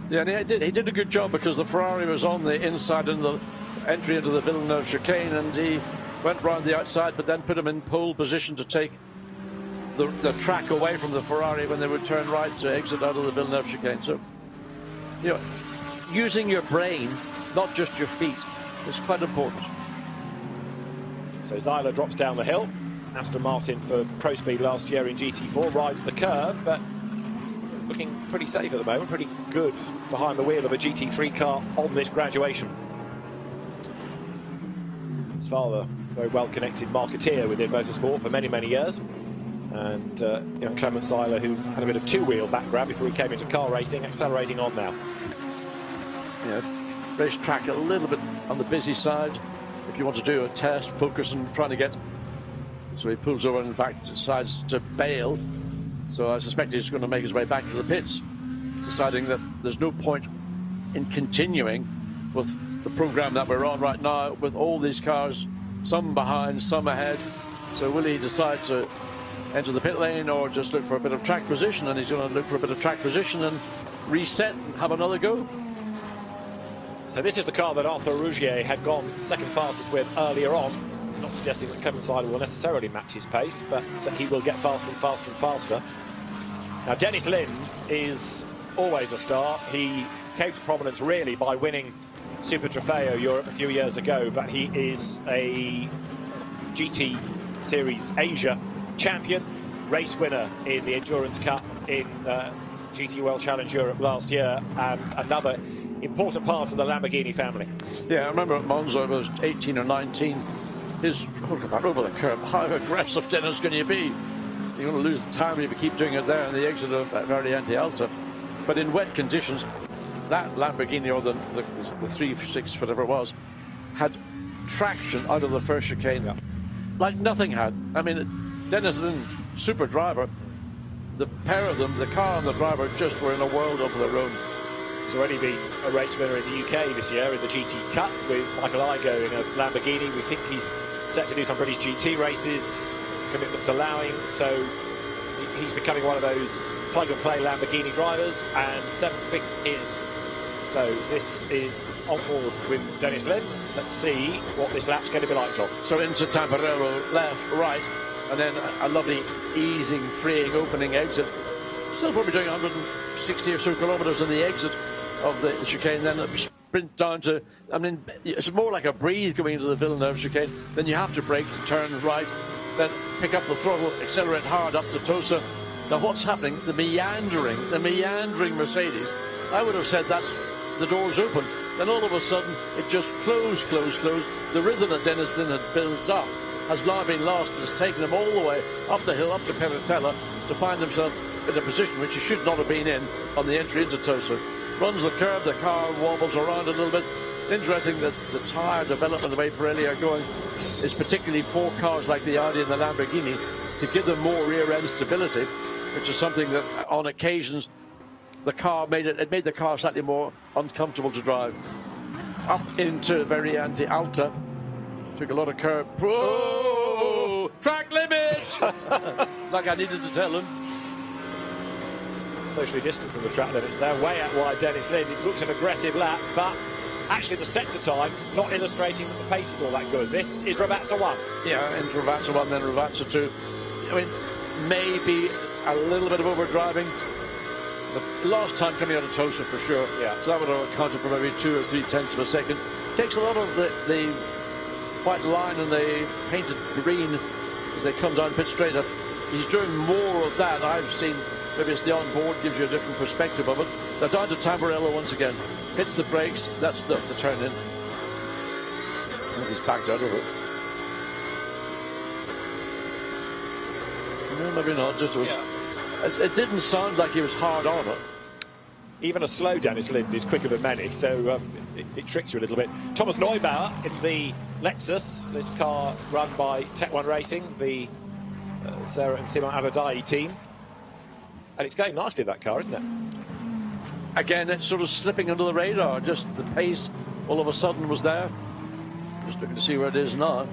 Yeah, and he did a good job, because the Ferrari was on the inside in the entry into the Villeneuve chicane, and he went round the outside, but then put him in pole position to take the track away from the Ferrari when they would turn right to exit out of the Villeneuve chicane. So, using your brain, not just your feet, is quite important. So Seiler drops down the hill. Aston Martin for Pro Speed last year in GT4 rides the curve, but looking pretty safe at the moment, pretty good behind the wheel of a GT3 car on this graduation. His father, very well-connected marketeer within motorsport for many, many years. And Clement Seiler, who had a bit of two-wheel background before he came into car racing, accelerating on now. Racetrack a little bit on the busy side. If you want to do a test, focus on trying to get... So he pulls over and, in fact, decides to bail. So I suspect he's going to make his way back to the pits, deciding that there's no point in continuing with the program that we're on right now, with all these cars, some behind, some ahead. So will he decide to enter the pit lane or just look for a bit of track position? And he's going to look for a bit of track position and reset and have another go. So this is the car that Arthur Rougier had gone second fastest with earlier on. Not suggesting that Clement Seiler will necessarily match his pace, but he will get faster and faster and faster. Now, Dennis Lind is always a star. He came to prominence really by winning Super Trofeo Europe a few years ago, but he is a GT Series Asia champion, race winner in the Endurance Cup in GT World Challenge Europe last year, and another important part of the Lamborghini family. Yeah, I remember at Monza, it was 18 or 19. Over the curve, how aggressive Dennis can you be? You're going to lose the time if you keep doing it there in the exit of Variante Alta. But in wet conditions, that Lamborghini, or the 3.6, whatever it was, had traction out of the first chicane like nothing had. I mean, Dennis Lynn, super driver, the pair of them, the car and the driver, just were in a world of their own. He's already been a race winner in the UK this year in the GT Cup with Michael Igo in a Lamborghini. We think he's set to do some British GT races, commitments allowing, so he's becoming one of those plug-and-play Lamborghini drivers, and 7th biggest his. So this is on board with Dennis Lynn. Let's see what this lap's going to be like, John. So into Tamburello, left, right, and then a lovely easing, freeing, opening exit. Still probably doing 160 or so kilometres on the exit of the chicane, then a sprint down to, I mean, it's more like a breathe going into the Villeneuve chicane. Then you have to brake to turn right, then pick up the throttle, accelerate hard up to Tosa. Now what's happening? The meandering Mercedes, I would have said that's the doors open. Then all of a sudden it just closed. The rhythm that Dennis Lynn had built up has now been lost. It's taken him all the way up the hill, up to Penatella, to find himself in a position which he should not have been in on the entry into Tosa. Runs the curve, the car wobbles around a little bit. It's interesting that the tyre development, the way Pirelli are going, is particularly for cars like the Audi and the Lamborghini to give them more rear end stability, which is something that on occasions the car made the car slightly more uncomfortable to drive. Up into Variante Alta, took a lot of curve. Whoa! Track limit! Like I needed to tell him. Socially distant from the track limits there, way out wide Dennis Lynn. It looks an aggressive lap, but actually the sector times not illustrating that the pace is all that good. This is Ravazza 1. Yeah, into Ravazza 1, then Ravazza 2. I mean, maybe a little bit of overdriving. The last time coming out of Tosa for sure. Yeah. So that would have accounted for maybe 2 or 3 tenths of a second. Takes a lot of the white line and the painted green as they come down pit straight up. He's doing more of that. I've seen, maybe it's the on-board, gives you a different perspective of it. They're down to Tamburello once again. Hits the brakes, that's the turn in. I think he's backed out of it. No, maybe not, just was. Yeah. It didn't sound like he was hard on it. Even a slow Dennis Lynn is quicker than many, so it tricks you a little bit. Thomas Neubauer in the Lexus, this car run by Tech 1 Racing, the Sarah and Simon Abadai team. And it's going nicely, that car, isn't it? Again, it's sort of slipping under the radar. Just the pace all of a sudden was there. Just looking to see where it is now.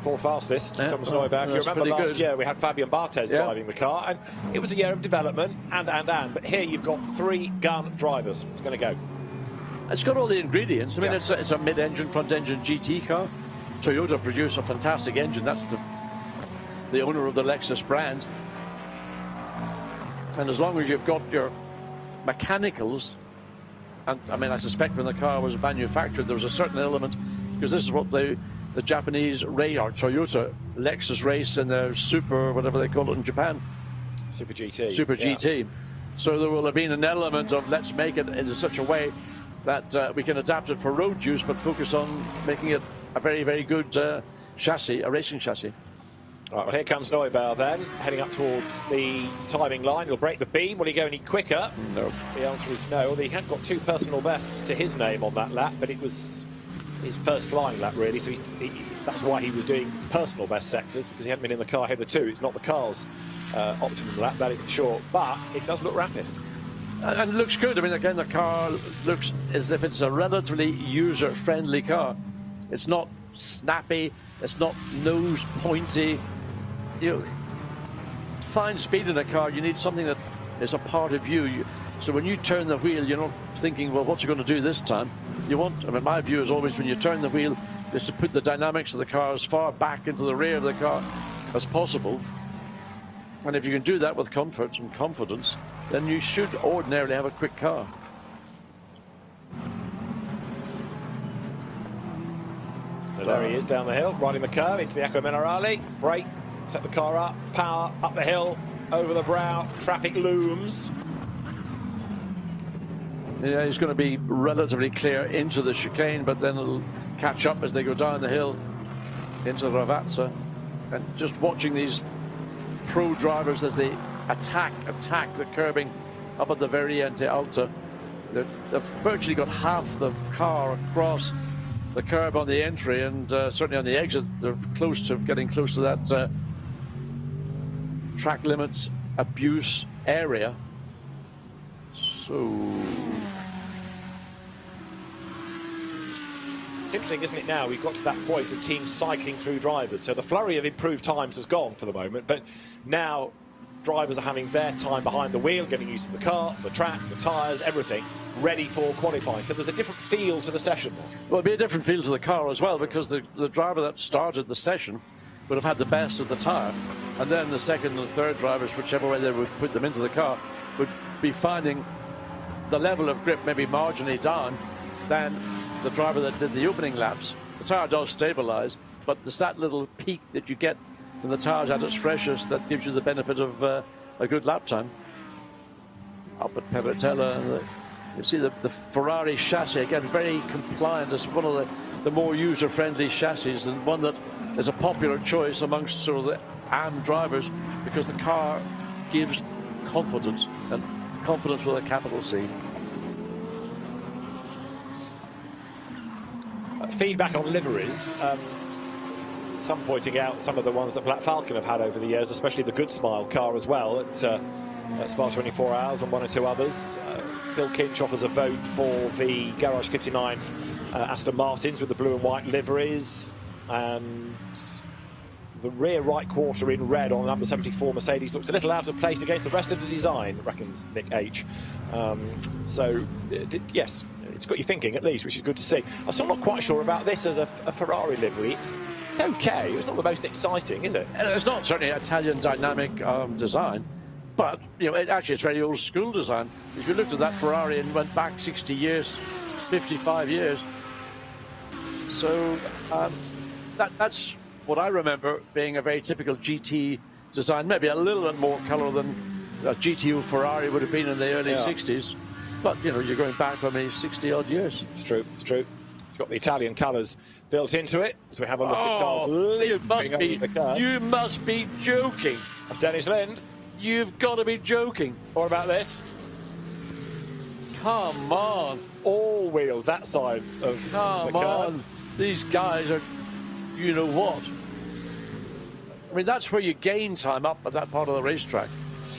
4th fastest, yeah. Thomas Neubauer. If you remember last year, we had Fabian Barthez driving the car, and it was a year of development, but here you've got 3 gun drivers. It's going to go. It's got all the ingredients. I mean, it's a mid-engine, front-engine GT car. Toyota produced a fantastic engine. That's the owner of the Lexus brand. And as long as you've got your mechanicals, and I mean, I suspect when the car was manufactured, there was a certain element, because this is what the Japanese Toyota Lexus race in their Super, whatever they call it in Japan. Super GT. Super GT. So there will have been an element of let's make it in such a way that we can adapt it for road use, but focus on making it a very, very good chassis, a racing chassis. All right, well, here comes Neubauer then, heading up towards the timing line. He'll break the beam. Will he go any quicker? No. The answer is no. He had got 2 personal bests to his name on that lap, but it was his first flying lap, really. So that's why he was doing personal best sectors, because he hadn't been in the car hitherto. It's not the car's optimum lap, that is for sure. But it does look rapid. And it looks good. I mean, again, the car looks as if it's a relatively user-friendly car. It's not snappy. It's not nose pointy. You find speed in a car, you need something that is a part of you. So when you turn the wheel, you're not thinking, well, what's it going to do this time? I mean, my view is always when you turn the wheel is to put the dynamics of the car as far back into the rear of the car as possible. And if you can do that with comfort and confidence, then you should ordinarily have a quick car. So there he is down the hill, riding the curve into the Eco Minerale. Brake, set the car up, power, up the hill, over the brow, traffic looms. Yeah, he's going to be relatively clear into the chicane, but then it'll catch up as they go down the hill into Ravazza. And just watching these pro drivers as they attack the curbing up at the Variante Alta. They've virtually got half the car across the curb on the entry, and certainly on the exit they're getting close to that track limits abuse area. So It's interesting, isn't it, now we've got to that point of teams cycling through drivers. So the flurry of improved times has gone for the moment, but now drivers are having their time behind the wheel, getting used to the car, the track, the tyres, everything, ready for qualifying. So there's a different feel to the session now. Well, it'll be a different feel to the car as well, because the driver that started the session would have had the best of the tyre, and then the second and third drivers, whichever way they would put them into the car, would be finding the level of grip maybe marginally down than the driver that did the opening laps. The tyre does stabilise, but there's that little peak that you get when the tyre's at its freshest that gives you the benefit of a good lap time. Up at Peratella, you see the Ferrari chassis, again, very compliant. It's one of the more user-friendly chassis, and one that is a popular choice amongst sort of the AM drivers, because the car gives confidence, and confidence with a capital C. Feedback on liveries. Some pointing out some of the ones that Black Falcon have had over the years, especially the Good Smile car as well at Spa 24 Hours and one or two others. Phil Kinch offers a vote for the Garage 59 Aston Martins with the blue and white liveries, and the rear right quarter in red on number 74 Mercedes looks a little out of place against the rest of the design, reckons Nick H. Yes, it's got you thinking at least, which is good to see. I'm still not quite sure about this as a Ferrari livery. It's okay. It's not the most exciting, is it? It's not certainly Italian dynamic design, but you know, it's very old school design. If you looked at that Ferrari and went back 60 years, 55 years, so that's what I remember being a very typical GT design, maybe a little bit more colour than a GTO Ferrari would have been in the early 60s. But, you know, you're going back for maybe 60-odd years. It's true, it's true. It's got the Italian colours built into it. So we have a look at cars leaping over the curb. You must be joking. That's Dennis Lind. You've got to be joking. What about this? Come on. All wheels that side of the curb. Come on. These guys are, you know what? I mean, that's where you gain time up at that part of the racetrack.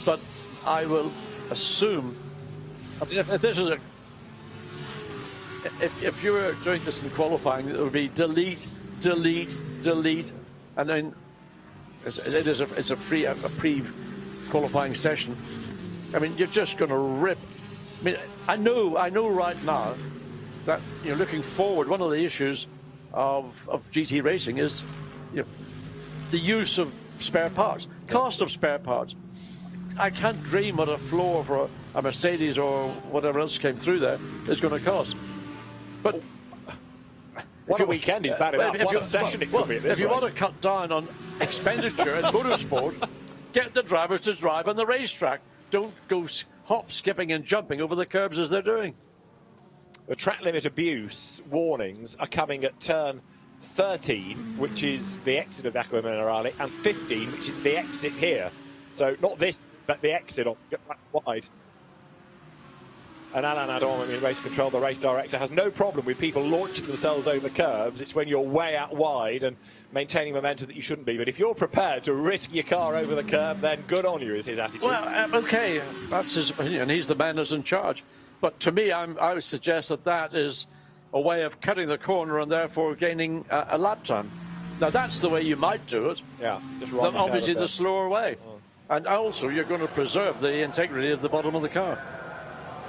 But I will assume, if this is if you were doing this in qualifying, it would be delete, delete, delete, and then it's a pre-qualifying session. I mean, you're just going to rip. I mean, I know right now that, you know, looking forward, one of the issues of GT racing is, you know, the use of spare parts, cost of spare parts. I can't dream what a floor for a Mercedes or whatever else came through there is going to cost. But what a weekend is bad enough. What a session it could be at this rate. If you want to cut down on expenditure in motorsport, get the drivers to drive on the racetrack. Don't go hop, skipping and jumping over the curbs as they're doing. The track limit abuse warnings are coming at turn 13, which is the exit of Acqua Minerale, and 15, which is the exit here. So not this, but the exit on wide. And Alain Adam, I mean, race control, the race director, has no problem with people launching themselves over curbs. It's when you're way out wide and maintaining momentum that you shouldn't be. But if you're prepared to risk your car over the curb, then good on you, is his attitude. Well, okay, that's his opinion. He's the man who's in charge. But to me, I would suggest that is a way of cutting the corner and therefore gaining a lap time. Now, that's the way you might do it. Yeah, just right. Obviously, the slower way. Oh. And also, you're going to preserve the integrity of the bottom of the car.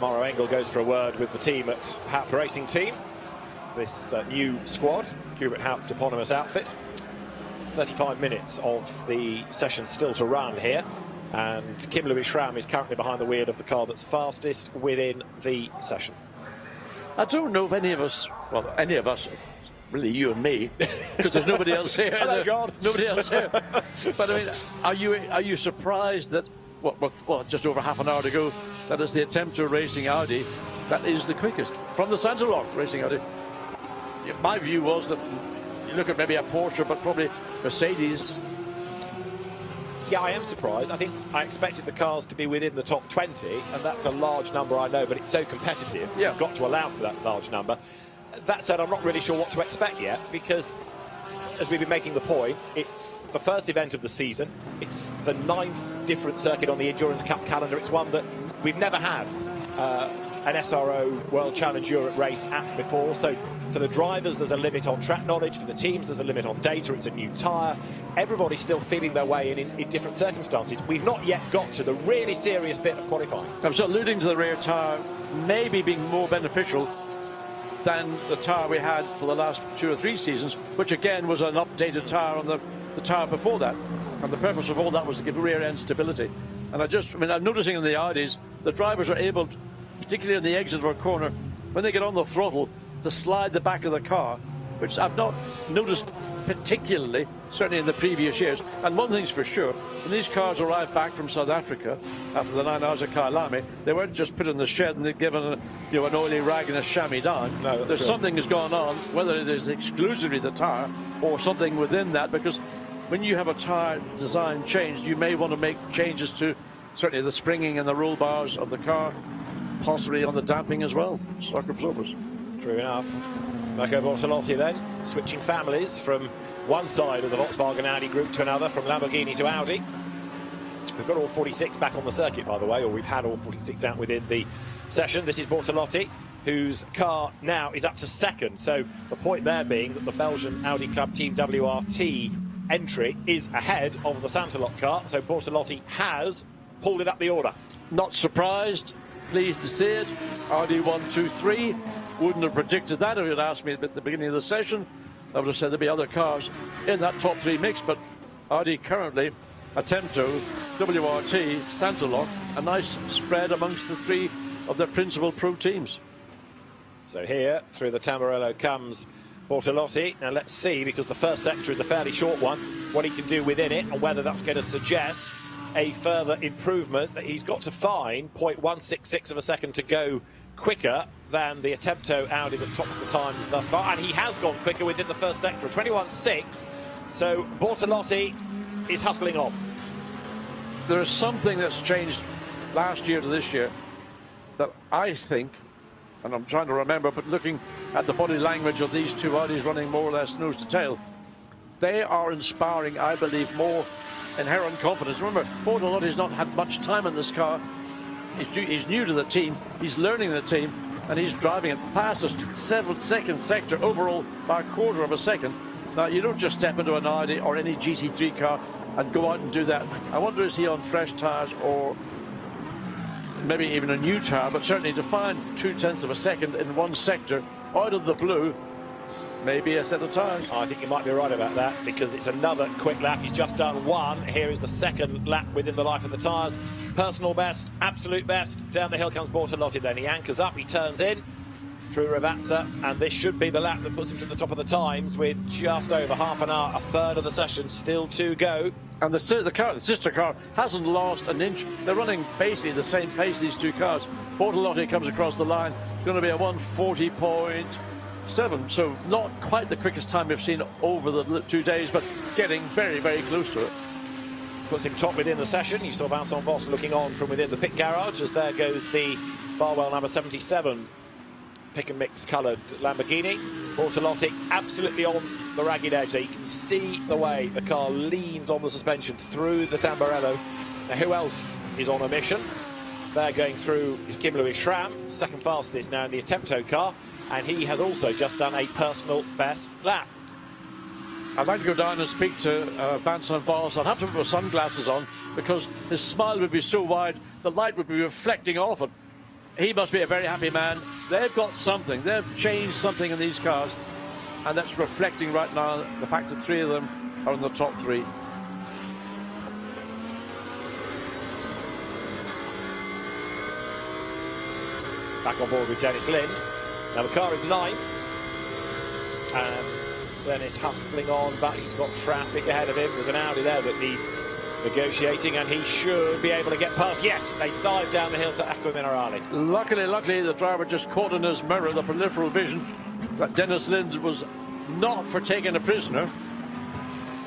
Mauro Engel goes for a word with the team at Haupt Racing Team. This new squad, Hubert Haupt's eponymous outfit. 35 minutes of the session still to run here. And Kim Louis Schramm is currently behind the wheel of the car that's fastest within the session. I don't know if any of us, really you and me, because there's nobody else here. Hello, John. Nobody else here. But I mean, are you surprised that just over half an hour to go, that is the attempt to a racing Audi that is the quickest from the Santa Lock racing Audi? My view was that you look at maybe a Porsche, but probably Mercedes. Yeah, I am surprised. I think I expected the cars to be within the top 20, and that's a large number, I know, but it's so competitive. Yeah. You've got to allow for that large number. That said, I'm not really sure what to expect yet, because as we've been making the point, it's the first event of the season. It's the 9th different circuit on the Endurance Cup calendar. It's one that we've never had an SRO World Challenge Europe race at before. So for the drivers, there's a limit on track knowledge. For the teams, there's a limit on data. It's a new tyre. Everybody's still feeling their way in different circumstances. We've not yet got to the really serious bit of qualifying. I was alluding to the rear tyre maybe being more beneficial than the tyre we had for the last 2 or 3 seasons, which again was an updated tyre on the tyre before that. And the purpose of all that was to give rear end stability. And I'm noticing in the Audis, the drivers are able, particularly in the exit of a corner, when they get on the throttle, to slide the back of the car, which I've not noticed particularly, certainly in the previous years. And one thing's for sure, when these cars arrived back from South Africa after the 9 hours of Kyalami, they weren't just put in the shed and they're given an oily rag and a chamois down. No, there's something has gone on, whether it is exclusively the tyre or something within that, because when you have a tyre design change, you may want to make changes to certainly the springing and the roll bars of the car, possibly on the damping as well, shock absorbers. True enough. Marco Bortolotti then, switching families from one side of the Volkswagen Audi group to another, from Lamborghini to Audi. We've got all 46 back on the circuit, by the way, or we've had all 46 out within the session. This is Bortolotti, whose car now is up to second. So the point there being that the Belgian Audi Club Team WRT entry is ahead of the Santalot car. So Bortolotti has pulled it up the order. Not surprised, pleased to see it. Audi 1, 2, 3. Wouldn't have predicted that if you'd asked me at the beginning of the session. I would have said there'd be other cars in that top 3 mix, but Audi currently, Attento, WRT, Santalot, a nice spread amongst the 3 of their principal pro teams. So here, through the Tamburello comes Bortolotti. Now let's see, because the first sector is a fairly short one, what he can do within it and whether that's going to suggest a further improvement. That he's got to find 0.166 of a second to go quicker than the Attento Audi that tops the times thus far, and he has gone quicker within the first sector, 21.6. So Bortolotti is hustling on. There is something that's changed last year to this year that I think, and I'm trying to remember, but looking at the body language of these 2 Audis running more or less nose to tail, they are inspiring, I believe, more inherent confidence. Remember, Bortolotti's not had much time in this car. He's new to the team, he's learning the team, and he's driving it past the 7th sector overall by a quarter of a second. Now, you don't just step into an Audi or any GT3 car and go out and do that. I wonder, is he on fresh tyres or maybe even a new tyre, but certainly to find 0.2 of a second in one sector out of the blue, maybe a set of tyres. I think you might be right about that, because it's another quick lap. He's just done one. Here is the second lap within the life of the tyres. Personal best, absolute best. Down the hill comes Bortolotti then. He anchors up, he turns in through Ravazza, and this should be the lap that puts him to the top of the times with just over half an hour, a third of the session still to go. And the sister car hasn't lost an inch. They're running basically the same pace, these 2 cars. Bortolotti comes across the line, going to be a 1:40.7, so not quite the quickest time we've seen over the 2 days, but getting very, very close to it. Puts him top within the session. You saw Vincent Voss looking on from within the pit garage, as there goes the Barwell number 77 pick and mix coloured Lamborghini. Bortolotti absolutely on the ragged edge there. You can see the way the car leans on the suspension through the Tamburello. Now, who else is on a mission? There going through is Kim Louis Schramm, second fastest now in the Attento car, and he has also just done a personal best lap. I'd like to go down and speak to Vincent Voss. I'd have to put my sunglasses on because his smile would be so wide, the light would be reflecting off it. He must be a very happy man. They've got something. They've changed something in these cars, and that's reflecting right now the fact that 3 of them are in the top 3. Back on board with Dennis Lind. Now the car is 9th, and Dennis hustling on, but he's got traffic ahead of him. There's an Audi there that needs negotiating, and he should be able to get past. Yes, they dive down the hill to Acqua Minerale. Luckily, the driver just caught in his mirror the peripheral vision that Dennis Lind was not for taking a prisoner.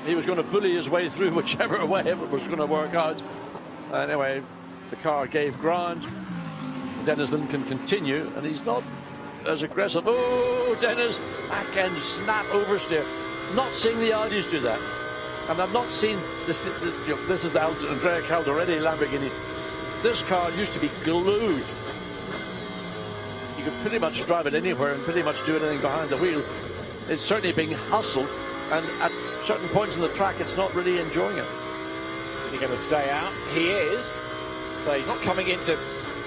He was going to bully his way through whichever way it was going to work out. Anyway, the car gave ground. Dennis Lind can continue, and he's not as aggressive. Oh, Dennis, back end snap oversteer. Not seeing the Audis do that. And I've not seen this. This is the Andrea Caldarelli Lamborghini. This car used to be glued you can pretty much drive it anywhere and pretty much do anything behind the wheel. It's certainly being hustled, and at certain points in the track, it's not really enjoying it. Is he going to stay out? He is. So he's not coming in to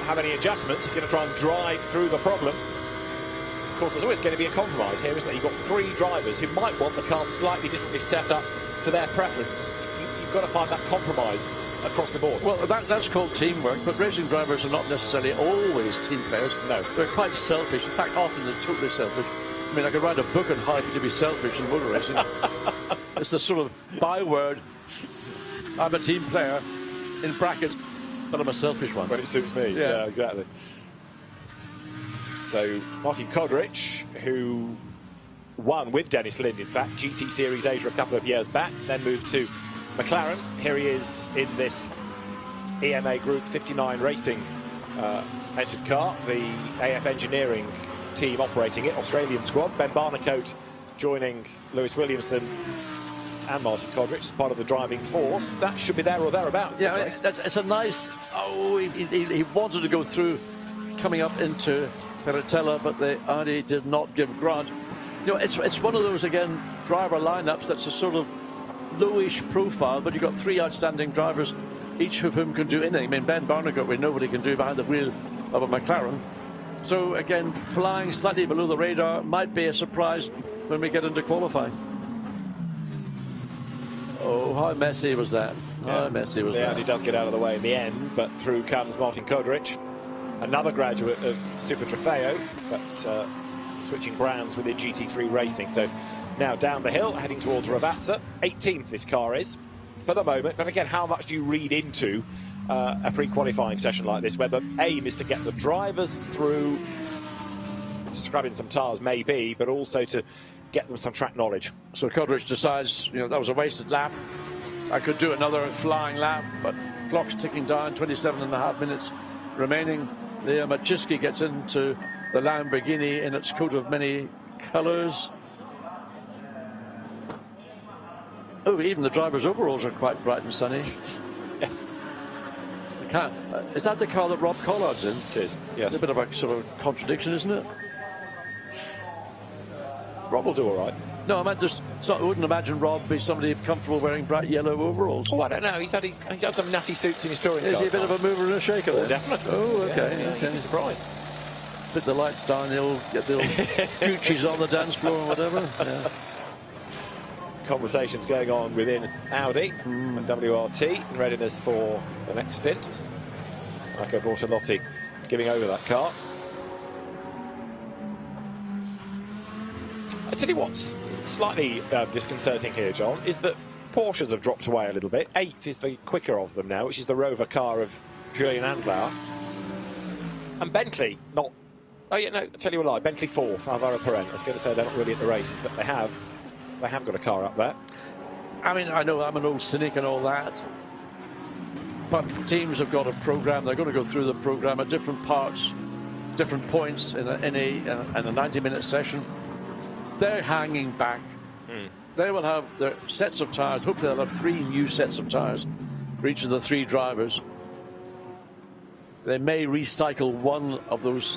have any adjustments. He's going to try and drive through the problem. Of course, there's always going to be a compromise here, isn't there? You've got three drivers who might want the car slightly differently set up for their preference. You've got to find that compromise across the board. Well, that's called teamwork, but racing drivers are not necessarily always team players. No. They're quite selfish. In fact, often they're totally selfish. I mean, I could write a book on how to be selfish in motor racing. It's the sort of byword, I'm a team player, in brackets, but I'm a selfish one. When it suits me. Yeah, exactly. So Martin Kodrich, who won with Dennis Lind, in fact, GT Series Asia a couple of years back, then moved to McLaren. Here he is in this EMA Group 59 Racing entered car, the AF Engineering team operating it, Australian squad. Ben Barnicoat joining Lewis Williamson and Martin Kodrich as part of the driving force. That should be there or thereabouts. Yeah, it's a nice. Oh, he wanted to go through, coming up into Peratella, but the Audi did not give grant. You know, it's one of those again driver lineups that's a sort of lowish profile, but you've got three outstanding drivers, each of whom can do anything. I mean, Ben Barnicoat, we know what he can do behind the wheel of a McLaren. So again, flying slightly below the radar might be a surprise when we get into qualifying. Oh, how messy was that? How messy was that? And he does get out of the way in the end, but through comes Martin Kodrich, another graduate of Super Trofeo, but switching brands within GT3 Racing. So now down the hill, heading towards Ravazza. 18th this car is, for the moment. But again, how much do you read into a pre-qualifying session like this, where the aim is to get the drivers through, scrubbing some tyres maybe, but also to get them some track knowledge. So Kodrich decides, you know, that was a wasted lap. I could do another flying lap, but clock's ticking down, 27.5 minutes remaining. Leo Maciski gets into the Lamborghini in its coat of many colours. Oh, even the driver's overalls are quite bright and sunny. Yes. Is that the car that Rob Collard's in? It is, yes. It's a bit of a sort of contradiction, isn't it? Rob will do all right. No, I meant just, I wouldn't imagine Rob be somebody comfortable wearing bright yellow overalls. Oh, I don't know. He's had some natty suits in his touring car. Is he a bit of a mover and a shaker then? Definitely. Oh, okay. Yeah, okay. You'd be surprised. Put the lights down, they'll get the old Gucci's on the dance floor or whatever. Yeah. Conversations going on within Audi and WRT in readiness for the next stint. Marco Bortolotti giving over that car. I tell you what's slightly disconcerting here, John, is that Porsches have dropped away a little bit. 8th is the quicker of them now, which is the Rover car of Julian Andlauer. And Bentley, not... Oh, yeah, no, I'll tell you a lie. Bentley 4th, Alvaro Perrin. I was going to say they're not really at the races, but they have got a car up there. I mean, I know I'm an old cynic and all that, but teams have got a program. They're going to go through the program at different parts, different points in a 90-minute session. They're hanging back. They will have their sets of tyres. Hopefully they'll have 3 new sets of tyres for each of the 3 drivers. They may recycle one of those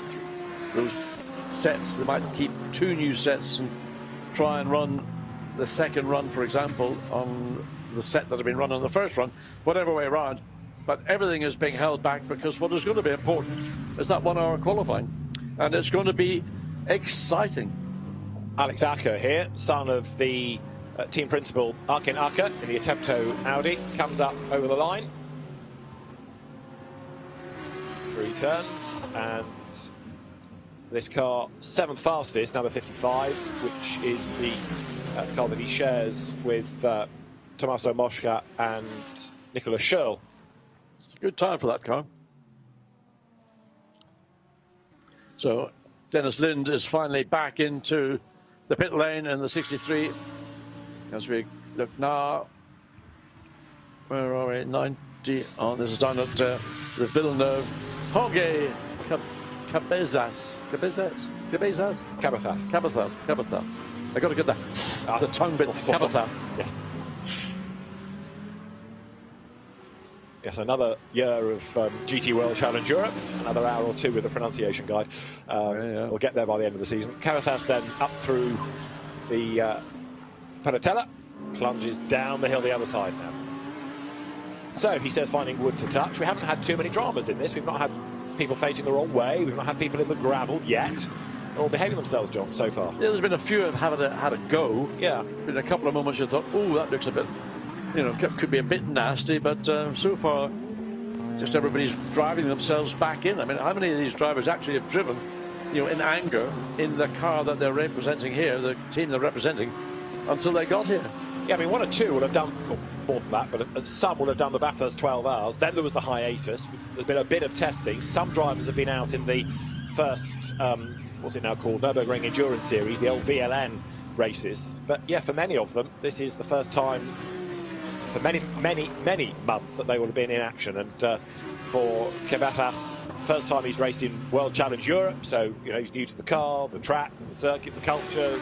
sets. They might keep 2 new sets and try and run the second run, for example, on the set that had been run on the first run, whatever way around. But everything is being held back because what is going to be important is that 1 hour qualifying. And it's going to be exciting. Alex Acker here, son of the team principal Arkin Acker in the Attempto Audi, comes up over the line. 3 turns, and this car 7th fastest, number 55, which is the car that he shares with Tommaso Mosca and Nicola Schurl. It's a good time for that car. So Dennis Lind is finally back into the pit lane in the 63. As we look now, where are we? 90. Oh, this is down at the Villeneuve. Jorge Cabezas. I got to get the tongue bit. Cabezas. Yes. Yes, another year of GT World Challenge Europe, another hour or two with the pronunciation guide. We'll get there by the end of the season. Caritas then up through the Panatella, plunges down the hill the other side now. So he says finding wood to touch. We haven't had too many dramas in this. We've not had people facing the wrong way. We've not had people in the gravel yet. They're all behaving themselves, John, so far. Yeah, there's been a few that have had a go. Yeah. In a couple of moments you thought, oh, that looks a bit, could be a bit nasty, but so far just everybody's driving themselves back in. I mean, how many of these drivers actually have driven, in anger in the car that they're representing here, the team they're representing, until they got here? Yeah, I mean, one or two will have done, well, more than that, but some will have done the Bathurst 12 hours. Then there was the hiatus. There's been a bit of testing. Some drivers have been out in the first, what's it now called, Nürburgring Endurance Series, the old VLN races. But yeah, for many of them, this is the first time for many, many, many months that they will have been in action. And for Kebatas, first time he's raced in World Challenge Europe, so he's new to the car, the track, the circuit, the culture, the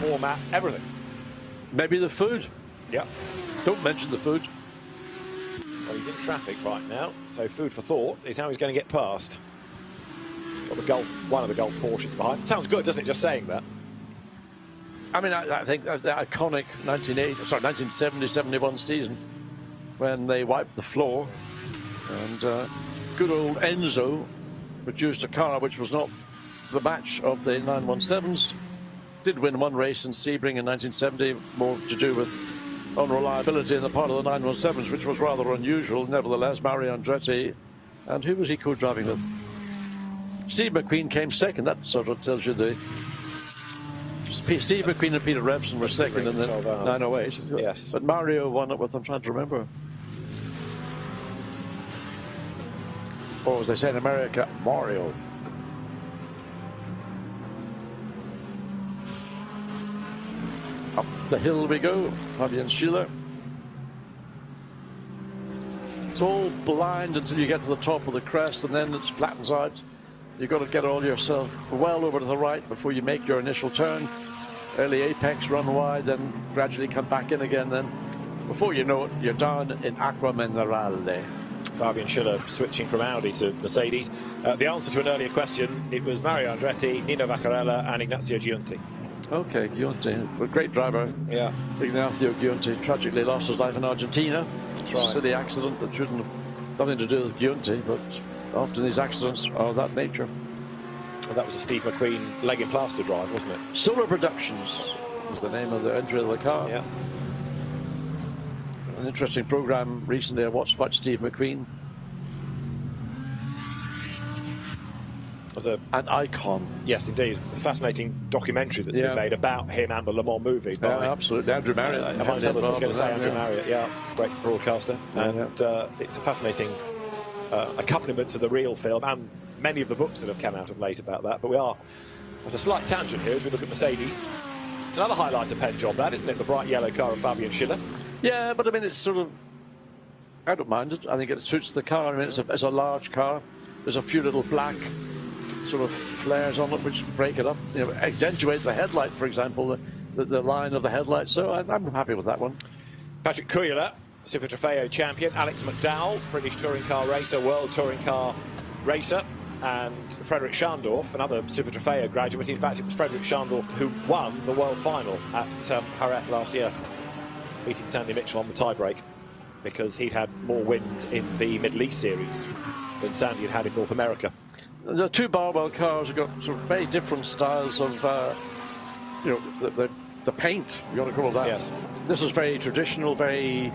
format, everything. Maybe the food. Yeah. Don't mention the food. Well, he's in traffic right now, so food for thought is how he's going to get past. Got the Golf, one of the Golf Porsches behind. Sounds good, doesn't it, just saying that? I mean, I think that's the iconic 1970-71 season when they wiped the floor, and good old Enzo produced a car which was not the match of the 917s. Did win one race in Sebring in 1970, more to do with unreliability in the part of the 917s, which was rather unusual. Nevertheless, Mario Andretti, and who was he co-driving with? Steve McQueen came second. That sort of tells you the... Steve McQueen and Peter Revson were second in the 908. Yes. But Mario won it with, I'm trying to remember. Or as they say in America, Mario. Up the hill we go, Fabian Schiller. It's all blind until you get to the top of the crest, and then it flattens out. You've got to get all yourself well over to the right before you make your initial turn. Early apex, run wide, then gradually come back in again. Then, before you know it, you're down in Acqua Minerale. Fabian Schiller switching from Audi to Mercedes. The answer to an earlier question, it was Mario Andretti, Nino Vaccarella and Ignazio Giunti. Okay, Giunti, a great driver. Yeah. Ignazio Giunti tragically lost his life in Argentina. That's right. Silly accident that shouldn't have nothing to do with Giunti, but often these accidents are of that nature. And that was a Steve McQueen leg and plaster drive, wasn't it? Solar Productions was the name of the entry of the car. Yeah. An interesting program recently I watched about Steve McQueen. As an icon. Yes, indeed. A fascinating documentary that's been made about him and the Le Mans movie. Yeah, absolutely. Andrew Marriott. Amongst others, I was going to say Andrew Marriott, great broadcaster. And it's a fascinating accompaniment to the real film and many of the books that have come out of late about that. But we are at a slight tangent here as we look at Mercedes. It's another highlighter pen job, that, isn't it? The bright yellow car of Fabian Schiller. Yeah, but I mean, it's sort of... I don't mind it. I think it suits the car. I mean, it's a large car. There's a few little black sort of flares on it which break it up, accentuate the headlight, for example, the line of the headlight. So I'm happy with that one. Patrick Kujala, Super Trofeo champion. Alex McDowell, British touring car racer, world touring car racer. And Frederick Schandorf, another Super Trofeo graduate. In fact, it was Frederick Schandorf who won the world final at Jerez last year, beating Sandy Mitchell on the tie-break, because he'd had more wins in the Middle East series than Sandy had in North America. The two Barwell cars have got sort of very different styles of, the paint, you want to call it that. Yes. This is very traditional, very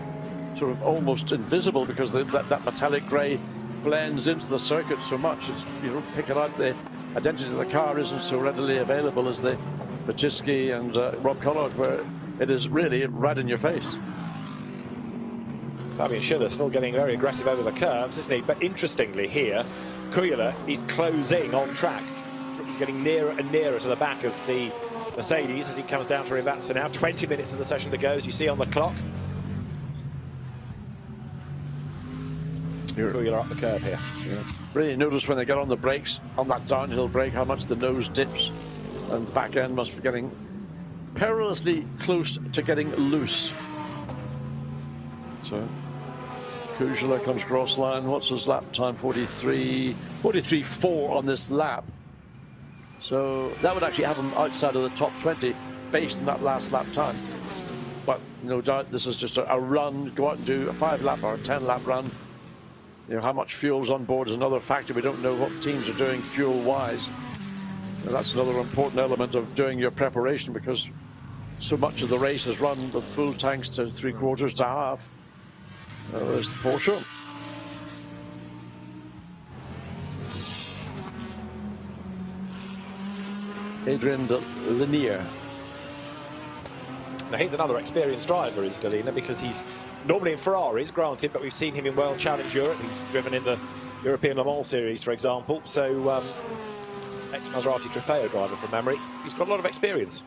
sort of almost invisible, because that metallic grey blends into the circuit so much. It's, picking out the identity of the car isn't so readily available as the Bachiski and Rob Collard, where it is really right in your face. Fabian Schiller still getting very aggressive over the curves, isn't he? But interestingly here, Kujala is closing on track. He's getting nearer and nearer to the back of the Mercedes as he comes down to Rivatsa now. 20 minutes of the session to go, as you see on the clock. Kujala up the curve here. Yeah. Really notice when they get on the brakes, on that downhill brake, how much the nose dips, and the back end must be getting perilously close to getting loose. So Kujala comes cross line. What's his lap time? 43.4 on this lap. So that would actually have him outside of the top 20 based on that last lap time. But no doubt this is just a run. Go out and do a 5-lap or a 10-lap run. You know, how much fuel's on board is another factor. We don't know what teams are doing fuel-wise. And that's another important element of doing your preparation, because so much of the race is run with full tanks to 3/4 to half. There's the Porsche. Adrian de Linear. Now he's another experienced driver, is Delina, because he's normally in Ferraris, granted, but we've seen him in World Challenge Europe. He's driven in the European Le Mans Series, for example. So, ex-Maserati Trofeo driver from memory. He's got a lot of experience.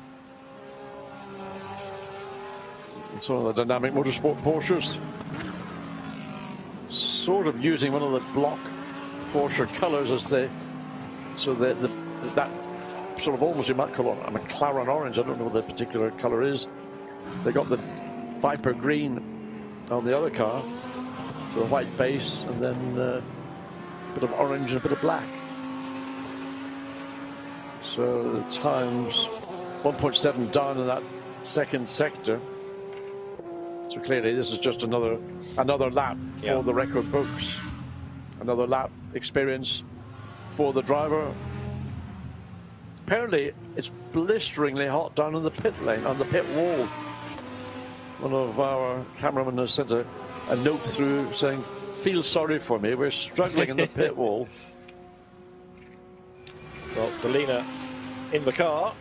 Some of the dynamic motorsport Porsches. Sort of using one of the block Porsche colours as they... So that sort of almost, you might call it a McLaren orange. I don't know what the particular colour is. They got the Viper green on the other car, so a white base, and then a bit of orange and a bit of black. So the times 1.7 down in that second sector. So clearly this is just another lap for the record books. Another lap experience for the driver. Apparently it's blisteringly hot down in the pit lane, on the pit wall. One of our cameramen has sent a note through saying, "Feel sorry for me, we're struggling in the pit wall." Well, Delina in the car,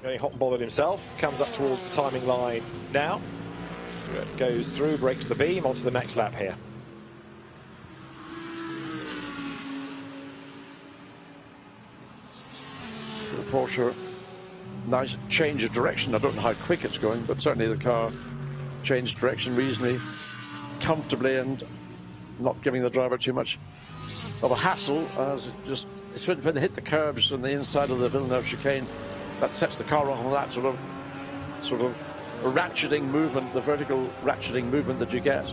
getting hot and bothered himself, comes up towards the timing line now. Goes through, breaks the beam, onto the next lap here. The Porsche, nice change of direction. I don't know how quick it's going, but certainly the car changed direction reasonably comfortably and not giving the driver too much of a hassle, as it's when they hit the curbs on the inside of the Villeneuve chicane, that sets the car off on that sort of ratcheting movement, the vertical ratcheting movement that you get.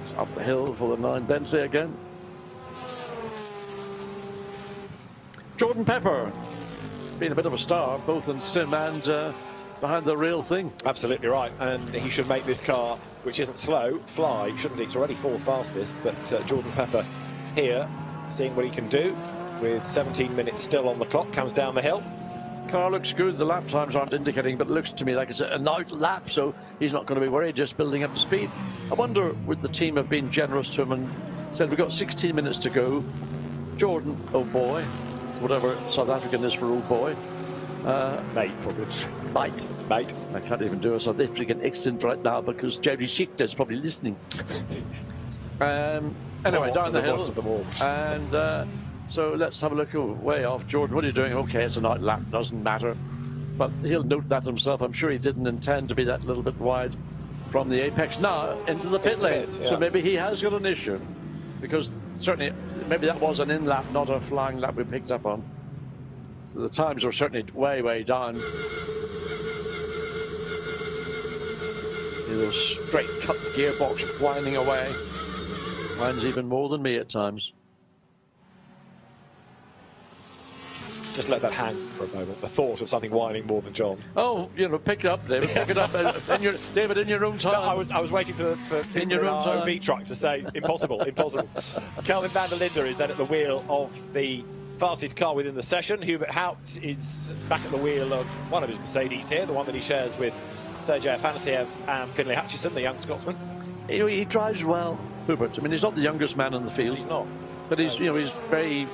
It's up the hill for the 9 Bentley again. Jordan Pepper, been a bit of a star, both in sim and behind the real thing. Absolutely right, and he should make this car, which isn't slow, fly, shouldn't he? It's already 4th fastest, but Jordan Pepper here, seeing what he can do with 17 minutes still on the clock, comes down the hill. Car looks good, the lap times aren't indicating, but it looks to me like it's an out lap, so he's not going to be worried, just building up the speed. I wonder, would the team have been generous to him and said, we've got 16 minutes to go. Jordan, oh boy, whatever South African is for old boy. Mate, probably. Mate. I can't even do a South African accent right now because Jerry Schichter is probably listening. Anyway, down the hill. And so let's have a look. Oh, way off. Jordan, what are you doing? Okay, it's an out lap, doesn't matter. But he'll note that himself. I'm sure he didn't intend to be that little bit wide from the apex. Now, into the pit lane. Yeah. So maybe he has got an issue. Because certainly, maybe that was an in-lap, not a flying lap we picked up on. So the times are certainly way, way down. A little straight cut gearbox winding away. Winds even more than me at times. Just let that hang for a moment. The thought of something whining more than John. Oh, you know, pick it up, David. Pick it up, David, in your own time. No, I was waiting for in your own time. OB truck to say impossible, impossible. Kelvin van der Linde is then at the wheel of the fastest car within the session. Hubert Haupt is back at the wheel of one of his Mercedes here, the one that he shares with Sergei Afanasiev and Finlay Hutchison, the young Scotsman. You know, he drives well, Hubert. I mean, he's not the youngest man in the field. He's not. But he's, you know, he's very,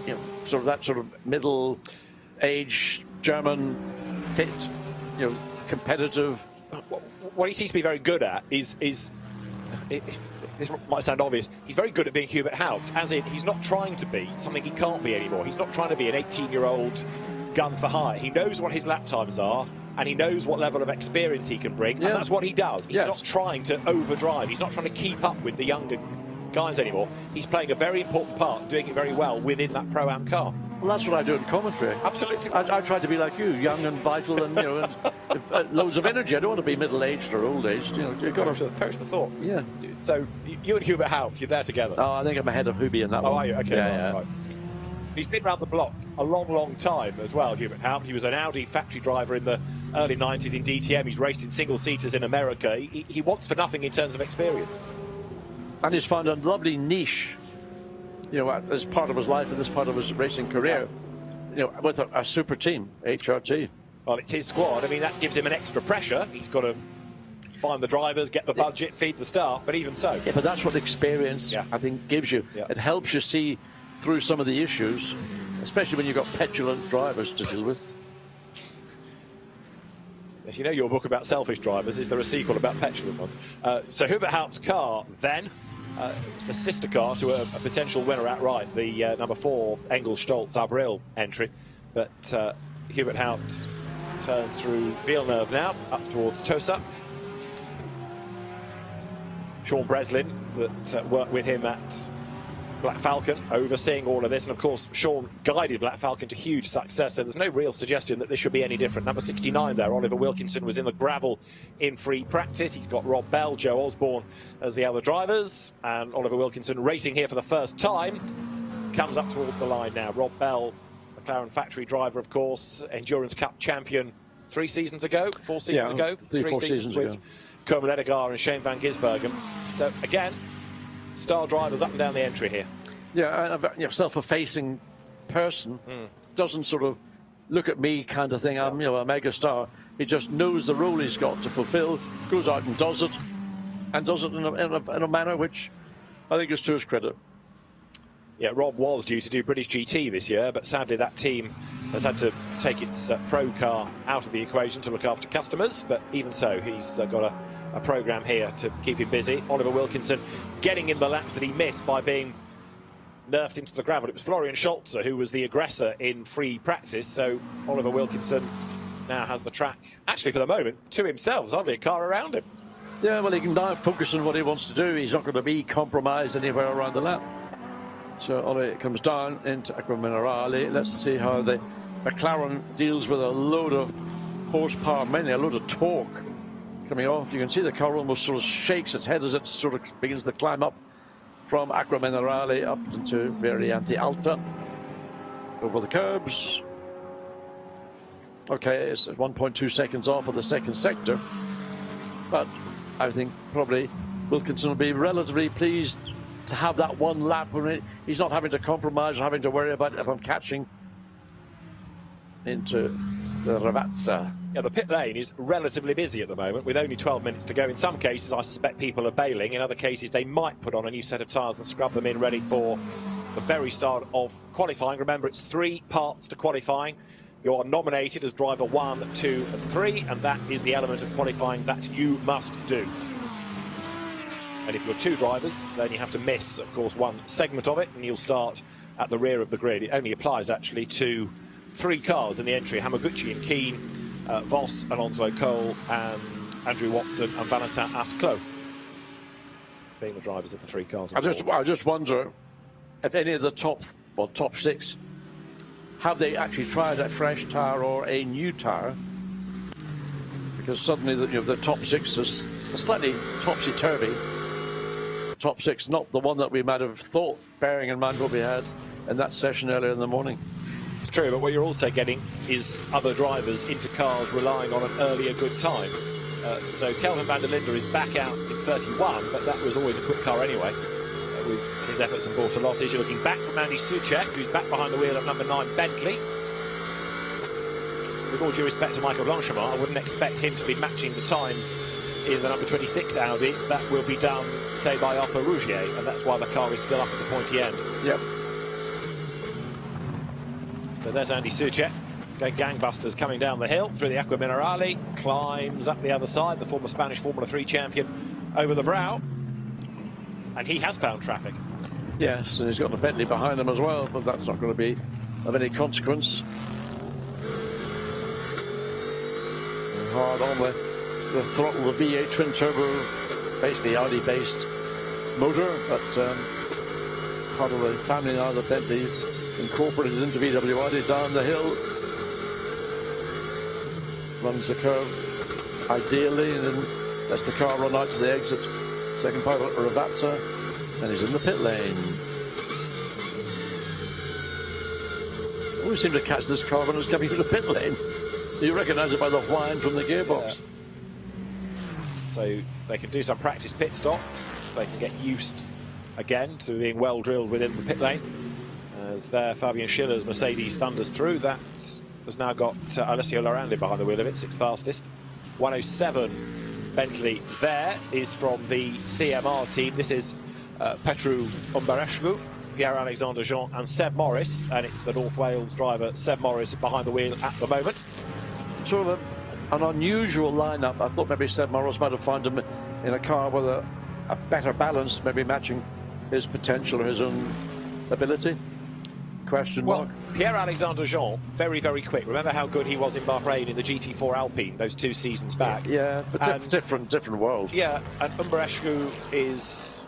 you know, sort of that sort of middle-aged German, fit, you know, competitive. What he seems to be very good at is this might sound obvious, he's very good at being Hubert Haupt, as in he's not trying to be something he can't be anymore. He's not trying to be an 18-year-old gun for hire. He knows what his lap times are, and he knows what level of experience he can bring, and that's what he does. He's not trying to overdrive. He's not trying to keep up with the younger guys anymore. He's playing a very important part, doing it very well within that Pro-Am car. Well, that's what I do in commentary. Absolutely. I try to be like you, young and vital, and and loads of energy. I don't want to be middle-aged or old-aged. You've got to perish the thought. Yeah. So you and Hubert Haupt, you're there together. Oh, I think I'm ahead of Hubie in that one. Oh, are you? Okay. Yeah, Right. He's been around the block a long time as well, Hubert Haupt. He was an Audi factory driver in the early 90s in DTM. He's raced in single-seaters in America. He wants for nothing in terms of experience. And he's found a lovely niche, as part of his life and this part of his racing career, with a super team, HRT. Well, it's his squad. I mean, that gives him an extra pressure. He's got to find the drivers, get the budget, feed the staff, but even so. Yeah, but that's what experience, I think, gives you. Yeah. It helps you see through some of the issues, especially when you've got petulant drivers to deal with. Yes, you know your book about selfish drivers. Is there a sequel about petulant ones? So Hubert Haupt's car, then, it's the sister car to a potential winner outright, the number 4 Engel-Stolz Abril entry. But Hubert Haupt turns through Villeneuve now, up towards Tosa. Sean Breslin, that worked with him at Black Falcon, overseeing all of this, and of course Sean guided Black Falcon to huge success, so there's no real suggestion that this should be any different. Number 69 there, Oliver Wilkinson, was in the gravel in free practice. He's got Rob Bell, Joe Osborne as the other drivers, and Oliver Wilkinson racing here for the first time, comes up towards the line now. Rob Bell, McLaren factory driver, of course, Endurance Cup champion 4 seasons ago, three seasons with Kermel Edgar and Shane van Gisbergen. So again, star drivers up and down the entry here. Yeah, a self-effacing person doesn't sort of look at me kind of thing. I'm a mega star. He just knows the role he's got to fulfill, goes out and does it in a manner which I think is to his credit. Yeah, Rob was due to do British GT this year, but sadly that team has had to take its pro car out of the equation to look after customers. But even so, he's got a programme here to keep him busy. Oliver Wilkinson getting in the laps that he missed by being nerfed into the gravel. It was Florian Scholzer who was the aggressor in free practice, so Oliver Wilkinson now has the track, actually for the moment, to himself. There's hardly a car around him. Yeah, well, he can now focus on what he wants to do. He's not going to be compromised anywhere around the lap. So Ollie comes down into Acqua Minerale. Let's see how the McLaren deals with a load of horsepower, mainly a load of torque coming off. You can see the car almost sort of shakes its head as it sort of begins to climb up from Acqua Minerale up into Variante Alta. Over the curbs. Okay, it's 1.2 seconds off of the second sector. But I think probably Wilkinson will be relatively pleased to have that one lap when he's not having to compromise or having to worry about if I'm catching into the Ravazza. Yeah, the pit lane is relatively busy at the moment with only 12 minutes to go. In some cases, I suspect people are bailing. In other cases, they might put on a new set of tyres and scrub them in ready for the very start of qualifying. Remember, it's 3 parts to qualifying. You're nominated as driver 1, 2 and 3, and that is the element of qualifying that you must do. And if you're 2 drivers, then you have to miss, of course, one segment of it, and you'll start at the rear of the grid. It only applies, actually, to 3 cars in the entry: Hamaguchi and Keane, Voss and Onslow Cole, and Andrew Watson and Valentin Asclot being the drivers of the 3 cars. I just wonder if any of the top 6 have they actually tried a fresh tyre or a new tyre, because suddenly the top 6 is slightly topsy-turvy. Top 6, not the one that we might have thought, bearing in mind what we had in that session earlier in the morning. It's true, but what you're also getting is other drivers into cars relying on an earlier good time. So Kelvin van der Linde is back out in 31, but that was always a quick car anyway, with his efforts in Bortolotti's. You're looking back from Andy Soucek, who's back behind the wheel of number 9 Bentley. With all due respect to Michael Blanchimont, I wouldn't expect him to be matching the times in the number 26 Audi. That will be done, say, by Arthur Rougier, and that's why the car is still up at the pointy end. Yep. So there's Andy Soucek going gangbusters coming down the hill through the Acqua Minerale, climbs up the other side, the former Spanish Formula 3 champion over the brow, and he has found traffic. Yes, and he's got the Bentley behind him as well, but that's not going to be of any consequence. And hard on the throttle, the V8 twin turbo, basically Audi based motor, but part of the family now, the Bentley incorporated into VWRD down the hill. Runs the curve ideally, and then lets the car run out to the exit. Second pilot, Ravazza, and he's in the pit lane. Always seem to catch this car when it's coming to the pit lane. You recognise it by the whine from the gearbox. Yeah. So they can do some practice pit stops. They can get used again to being well drilled within the pit lane. As there, Fabian Schiller's Mercedes thunders through. That has now got Alessio Lorandi behind the wheel of it, 6th fastest. 107 Bentley there is from the CMR team. This is Petru Umbarescu, Pierre-Alexander Jean and Seb Morris, and it's the North Wales driver Seb Morris behind the wheel at the moment. Sort of an unusual lineup. I thought maybe Seb Morris might have found him in a car with a better balance, maybe matching his potential or his own ability. Question mark. Well, Pierre-Alexander Jean, very, very quick. Remember how good he was in Bahrain in the GT4 Alpine those 2 seasons back? Yeah, but different world. Yeah, and Umbarescu is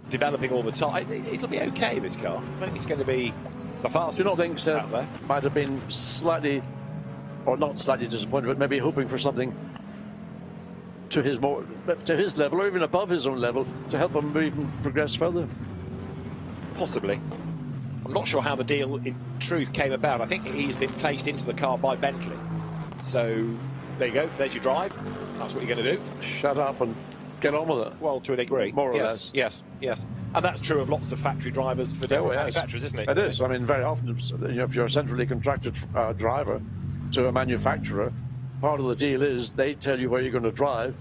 developing all the time. It'll be okay, this car. I think it's going to be the fastest. Do you not think Seb out there might have been slightly, or not slightly disappointed, but maybe hoping for something to his level, or even above his own level, to help him even progress further? Possibly. I'm not sure how the deal in truth came about. I think he's been placed into the car by Bentley. So there you go, there's your drive. That's what you're going to do. Shut up and get on with it. Well, to a degree. More or less. Yes. And that's true of lots of factory drivers for different manufacturers, isn't it? It is. I mean, very often, if you're a centrally contracted driver to a manufacturer, part of the deal is they tell you where you're going to drive.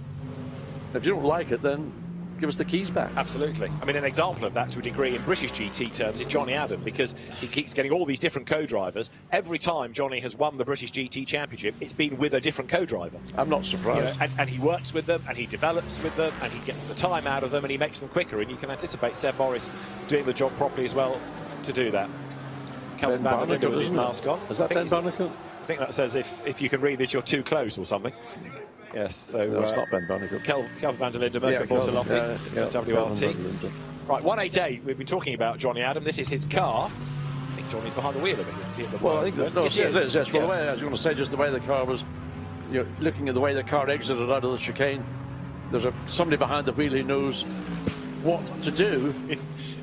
If you don't like it, then give us the keys back. Absolutely. I mean, an example of that to a degree in British GT terms is Johnny Adam, because he keeps getting all these different co-drivers. Every time Johnny has won the British GT Championship, it's been with a different co-driver. I'm not surprised. You know, and he works with them, and he develops with them, and he gets the time out of them, and he makes them quicker. And you can anticipate Seb Morris doing the job properly as well to do that. Ben Barnacle with his mask on. Is that Ben Barnacle? I think that says if you can read this, you're too close or something. Yes, so no, it's not Ben Barnacle. Kelvin van der Linde, Mirko Bortolotti, WRT. Right, 188. We've been talking about Johnny Adam. This is his car. I think Johnny's behind the wheel of it, isn't he? Well, I think it is. Yes. Well, the way I was going to say, just the way the car was, looking at the way the car exited out of the chicane, there's somebody behind the wheel who knows what to do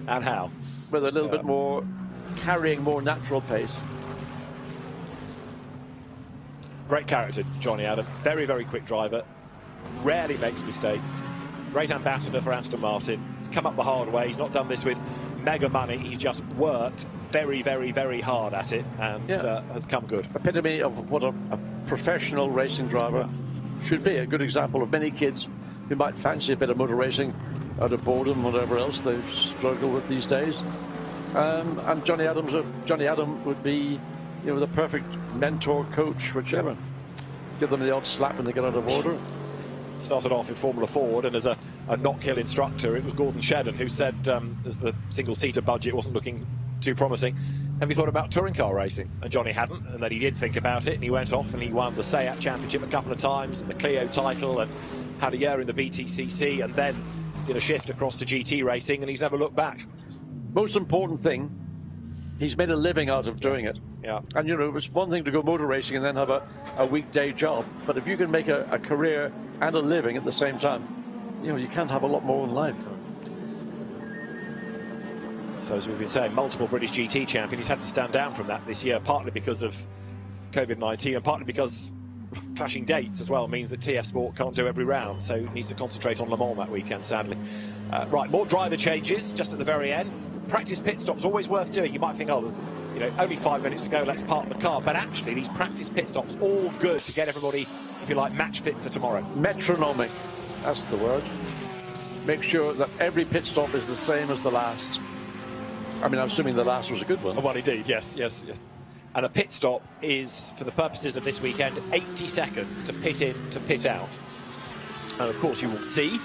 and how, with a little bit more carrying more natural pace. Great character, Johnny Adam. Very, very quick driver. Rarely makes mistakes. Great ambassador for Aston Martin. He's come up the hard way. He's not done this with mega money. He's just worked very, very, very hard at it and has come good. Epitome of what a professional racing driver should be. A good example of many kids who might fancy a bit of motor racing out of boredom, whatever else they struggle with these days. And Johnny Adam would be, the perfect mentor, coach, whichever. Give them the odd slap when they get out of order. Started off in Formula Ford, and as a knock-hill instructor, it was Gordon Shedden who said, as the single-seater budget wasn't looking too promising, have you thought about touring car racing? And Johnny hadn't, and then he did think about it, and he went off and he won the SEAT Championship a couple of times, and the Clio title, and had a year in the VTCC, and then did a shift across to GT racing, and he's never looked back. Most important thing, he's made a living out of doing it. Yeah. And it's one thing to go motor racing and then have a weekday job, but if you can make a career and a living at the same time, you can't have a lot more in life. So as we've been saying, multiple British GT champion. He's had to stand down from that this year, partly because of COVID-19 and partly because clashing dates as well means that TF Sport can't do every round, so he needs to concentrate on Le Mans that weekend, sadly. Right, more driver changes just at the very end. Practice pit stops, always worth doing. You might think, there's only 5 minutes to go, let's park the car. But actually, these practice pit stops, all good to get everybody, if you like, match fit for tomorrow. Metronomic, that's the word. Make sure that every pit stop is the same as the last. I mean, I'm assuming the last was a good one. Well, indeed, yes. And a pit stop is, for the purposes of this weekend, 80 seconds to pit in, to pit out. And of course, you will see,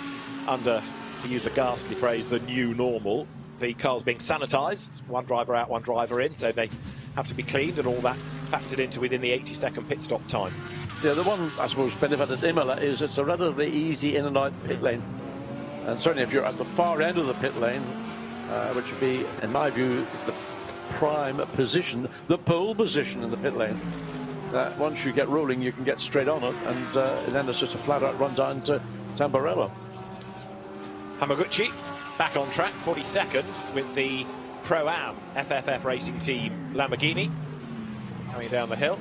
under, to use the ghastly phrase, the new normal, the cars being sanitised, one driver out, one driver in, so they have to be cleaned, and all that factored into within the 80-second pit stop time. Yeah, the one, I suppose, benefit at Imola is it's a relatively easy in and out pit lane. And certainly if you're at the far end of the pit lane, which would be, in my view, the prime position, the pole position in the pit lane. Once you get rolling, you can get straight on it, and then it's just a flat-out run down to Tamburello. Hamaguchi back on track, 42nd with the Pro-Am FFF Racing Team Lamborghini coming down the hill.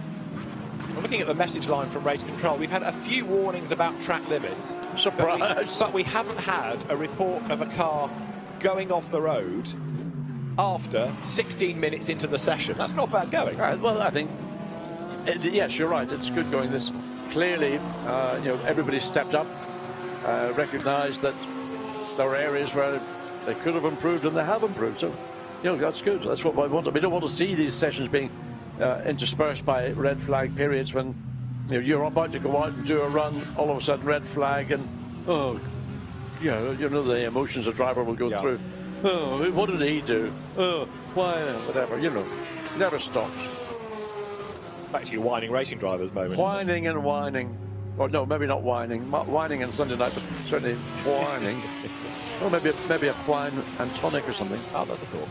We're looking at the message line from race control. We've had a few warnings about track limits. Surprise! But we haven't had a report of a car going off the road after 16 minutes into the session. That's not bad going. Well, I think, yes, you're right. It's good going. This clearly, everybody stepped up, recognised that there are areas where they could have improved and they have improved. So, that's good. That's what we want. We don't want to see these sessions being interspersed by red flag periods when you're about to go out and do a run, all of a sudden red flag, and the emotions a driver will go through. Oh, what did he do? Oh, why? Whatever. Never stops. Back to your whining racing drivers moment. Whining and whining. Or no, maybe not whining. Whining on Sunday night, but certainly whining. Or maybe a wine and tonic or something. Oh, that's a thought.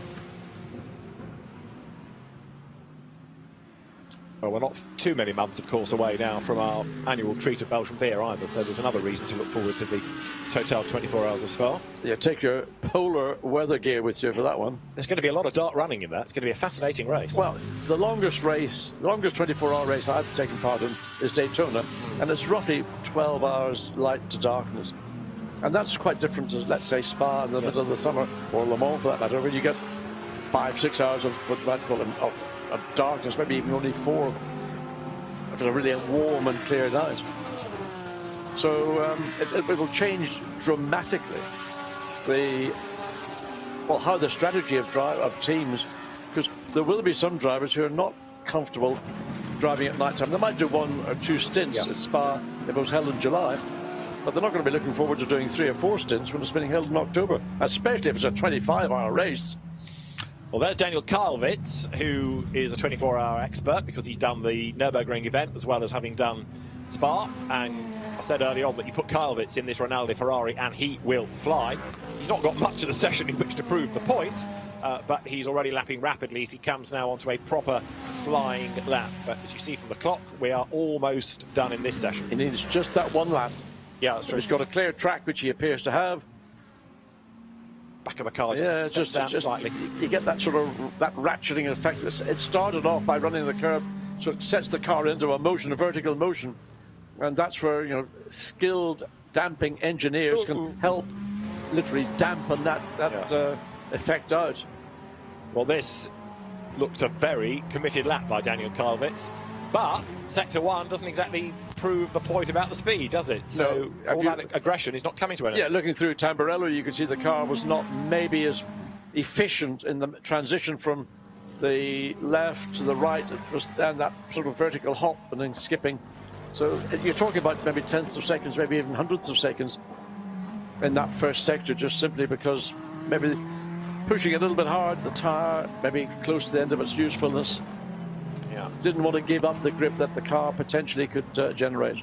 Well, we're not too many months, of course, away now from our annual treat of Belgian beer either, so there's another reason to look forward to the Total 24 Hours of Spa. Yeah, take your polar weather gear with you for that one. There's going to be a lot of dark running in that. It's going to be a fascinating race. Well, the longest 24-hour race I've taken part in is Daytona, and it's roughly 12 hours light to darkness. And that's quite different to, let's say, Spa in the middle of the summer, or Le Mans for that matter, where you get 5-6 hours of what you might call of darkness, maybe even only 4 if it's a really warm and clear night. So it will change dramatically how the strategy of teams, because there will be some drivers who are not comfortable driving at night time. They might do 1 or 2 stints at Spa if it was held in July, but they're not going to be looking forward to doing 3 or 4 stints when it's being held in October, especially if it's a 25-hour race. Well, there's Daniel Karlvitz, who is a 24-hour expert because he's done the Nürburgring event as well as having done Spa. And I said early on that you put Karlvitz in this Rinaldi Ferrari and he will fly. He's not got much of the session in which to prove the point, but he's already lapping rapidly as he comes now onto a proper flying lap. But as you see from the clock, we are almost done in this session. He needs just that one lap. Yeah, that's true. He's got a clear track, which he appears to have. Back of the car just down slightly. You get that sort of ratcheting effect. It started off by running the curb, so it sets the car into a vertical motion, and that's where skilled damping engineers can help literally dampen that effect out. Well, this looks a very committed lap by Daniel Karlvitz, but Sector 1 doesn't exactly prove the point about the speed, does it? So all that aggression is not coming to anything. Yeah, looking through Tamburello, you could see the car was not maybe as efficient in the transition from the left to the right. It was then that sort of vertical hop and then skipping. So you're talking about maybe tenths of seconds, maybe even hundredths of seconds in that first sector, just simply because maybe pushing a little bit hard, the tyre maybe close to the end of its usefulness. Didn't want to give up the grip that the car potentially could generate.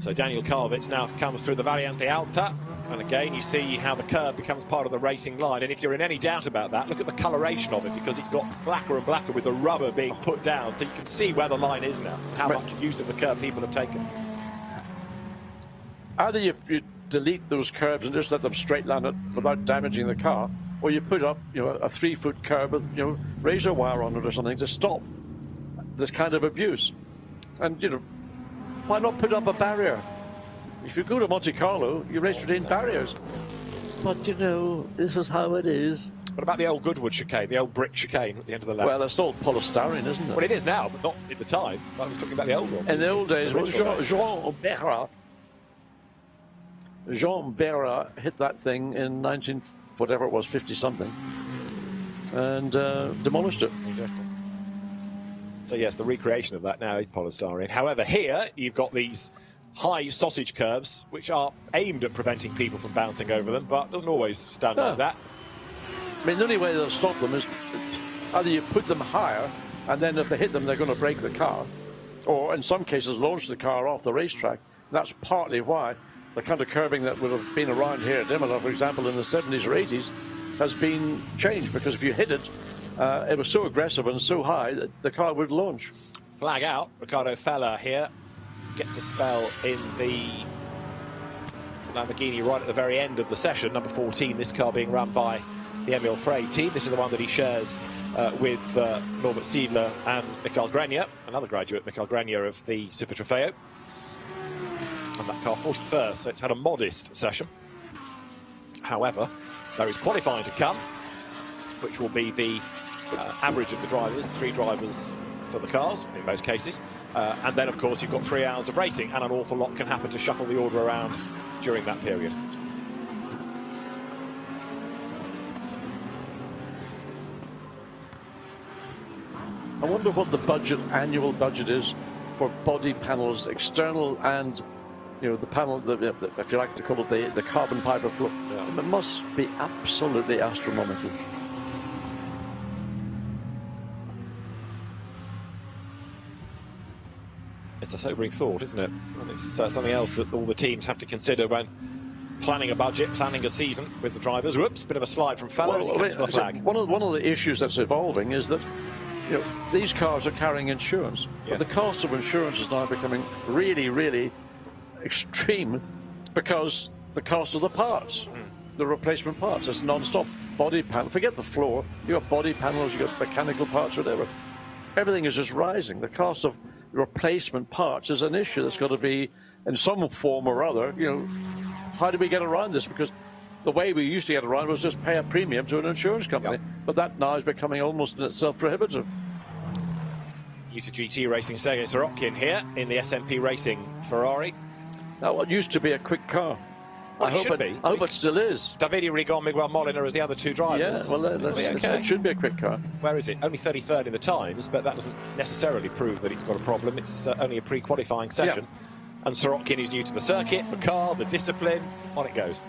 So Daniel Karlvitz now comes through the Variante Alta, and again you see how the curb becomes part of the racing line. And if you're in any doubt about that, look at the coloration of it, because it's got blacker and blacker with the rubber being put down, so you can see where the line is now, how much use of the curb people have taken. Either you delete those curbs and just let them straight line it without damaging the car, or you put up a 3-foot curb with razor wire on it or something to stop this kind of abuse. And why not put up a barrier? If you go to Monte Carlo, you race between barriers. But this is how it is. What about the old Goodwood chicane, the old brick chicane at the end of the lap? Well, that's all polystyrene, isn't it? Well, it is now, but not at the time. I was talking about the old one. In the old days, Jean Berra hit that thing in 50 something, and demolished it. Exactly. So yes, the recreation of that now is polystyrene. However, here you've got these high sausage curbs, which are aimed at preventing people from bouncing over them, but doesn't always stand like that. I mean, the only way they'll stop them is either you put them higher, and then if they hit them, they're going to break the car, or in some cases launch the car off the racetrack. That's partly why the kind of curbing that would have been around here at Imola, for example, in the 70s or 80s, has been changed, because if you hit it, it was so aggressive and so high that the car would launch. Flag out. Ricardo Fella here gets a spell in the Lamborghini right at the very end of the session. Number 14, this car being run by the Emil Frey team. This is the one that he shares with Norbert Siedler and Michael Grenier, another graduate, Michael Grenier of the Super Trofeo. And that car 41st, so it's had a modest session. However, there is qualifying to come, which will be the average of the drivers, the 3 drivers for the cars, in most cases. And then, of course, you've got 3 hours of racing, and an awful lot can happen to shuffle the order around during that period. I wonder what the annual budget is for body panels, external and, you know, the panel, if you like to call it the carbon fiber floor. Yeah. It must be absolutely astronomical. It's a sobering thought, isn't it? And it's something else that all the teams have to consider when planning a budget, planning a season with the drivers. Whoops, bit of a slide from Fellows. One of the issues that's evolving is that, you know, these cars are carrying insurance, yes, but the cost of insurance is now becoming really, really extreme because the cost of the parts, the replacement parts, it's non-stop. Body panel, forget the floor, you got body panels, you got mechanical parts, whatever. Everything is just rising. The cost of replacement parts is an issue that's got to be in some form or other. You know, how do we get around this? Because the way we used to get around was just pay a premium to an insurance company, but that now is becoming almost in itself prohibitive. GT Racing Sergei Sorokin here in the SMP Racing Ferrari. Now, what used to be a quick car, I hope it still is. Davide Rigon, Miguel Molina as the other 2 drivers. Yeah, well, it should be a quick car. Where is it? Only 33rd in the times, but that doesn't necessarily prove that it's got a problem. It's only a pre-qualifying session. Yeah. And Sorokin is new to the circuit, the car, the discipline. On it goes.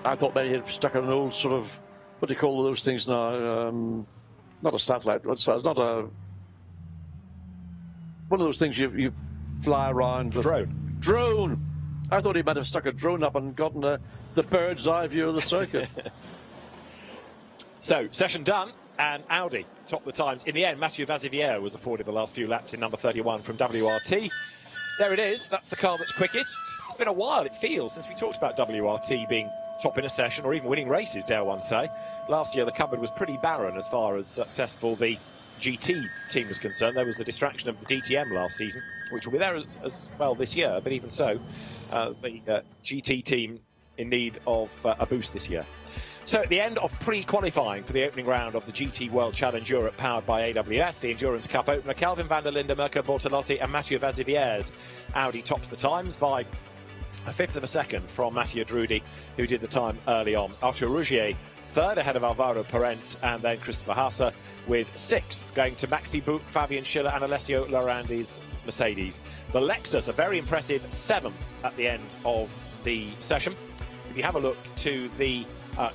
I thought maybe he'd stuck an old sort of, what do you call those things now? Not a satellite. It's not a... One of those things you fly around with. Drone. I thought he might have stuck a drone up and gotten the bird's eye view of the circuit. So, session done, and Audi topped the times. In the end, Mathieu Vazivière was afforded the last few laps in number 31 from WRT. There it is. That's the car that's quickest. It's been a while, it feels, since we talked about WRT being top in a session or even winning races, dare one say. Last year, the cupboard was pretty barren as far as successful the GT team was concerned. There was the distraction of the DTM last season, which will be there as well this year, but even so, the GT team in need of a boost this year. So at the end of pre-qualifying for the opening round of the GT World Challenge Europe powered by AWS, the Endurance Cup opener, Kelvin van der Linde, Mirko Bortolotti and Mathieu Vazivière's Audi tops the times by a fifth of a second from Mattia Drudi, who did the time early on. Arthur Rougier third ahead of Alvaro Parent, and then Christopher Haase with sixth, going to Maxi Buch, Fabian Schiller and Alessio Larandi's Mercedes. The Lexus, a very impressive seventh at the end of the session. If you have a look to the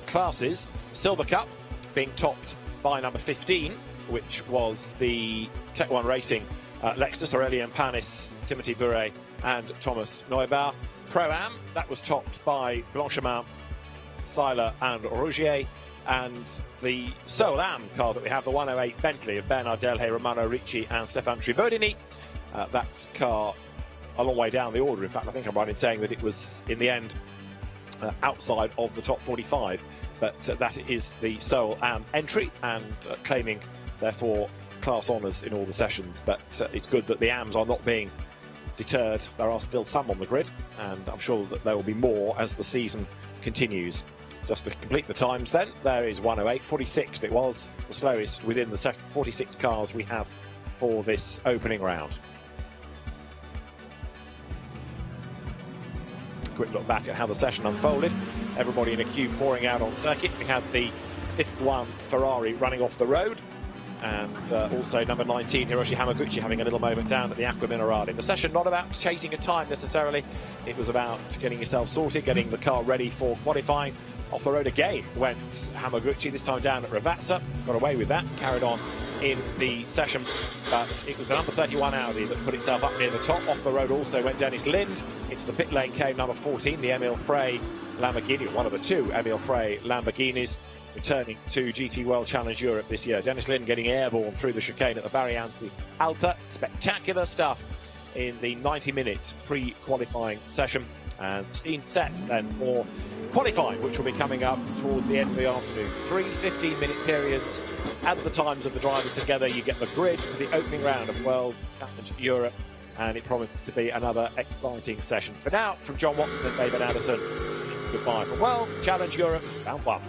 classes, Silver Cup being topped by number 15, which was the Tech 1 Racing Lexus, Aurélien Panis, Timothy Bure and Thomas Neubauer. Pro-Am, that was topped by Blanchemin, Seiler and Rougier, and the sole Am car that we have, the 108 Bentley of Bernard Delhay, Romano Ricci and Stefan Tribodini. That car a long way down the order. In fact, I think I'm right in saying that it was in the end outside of the top 45, but that is the sole Am entry and claiming therefore class honours in all the sessions. But it's good that the Ams are not being deterred. There are still some on the grid, and I'm sure that there will be more as the season continues. Just to complete the times then, there is 108.46. It was the slowest within the 46 cars we have for this opening round. Quick look back at how the session unfolded. Everybody in a queue pouring out on circuit. We had the fifth one Ferrari running off the road, and also number 19 Hiroshi Hamaguchi having a little moment down at the Acqua Minerale. The session not about chasing a time necessarily, it was about getting yourself sorted, getting the car ready for qualifying. Off the road again went Hamaguchi, this time down at Ravazza, got away with that, carried on in the session, but it was the number 31 Audi that put itself up near the top. Off the road also went Dennis Lind. Into the pit lane came number 14, the Emil Frey Lamborghini, one of the two Emil Frey Lamborghinis. returning to GT World Challenge Europe this year. Dennis Lynn getting airborne through the chicane at the Variante Alta. Spectacular stuff in the 90-minute pre-qualifying session. And scene set then for qualifying, which will be coming up towards the end of the afternoon. 3 15-minute periods. Add the times of the drivers together. You get the grid for the opening round of World Challenge Europe. And it promises to be another exciting session. For now, from John Watson and David Anderson, goodbye from World Challenge Europe, round 1.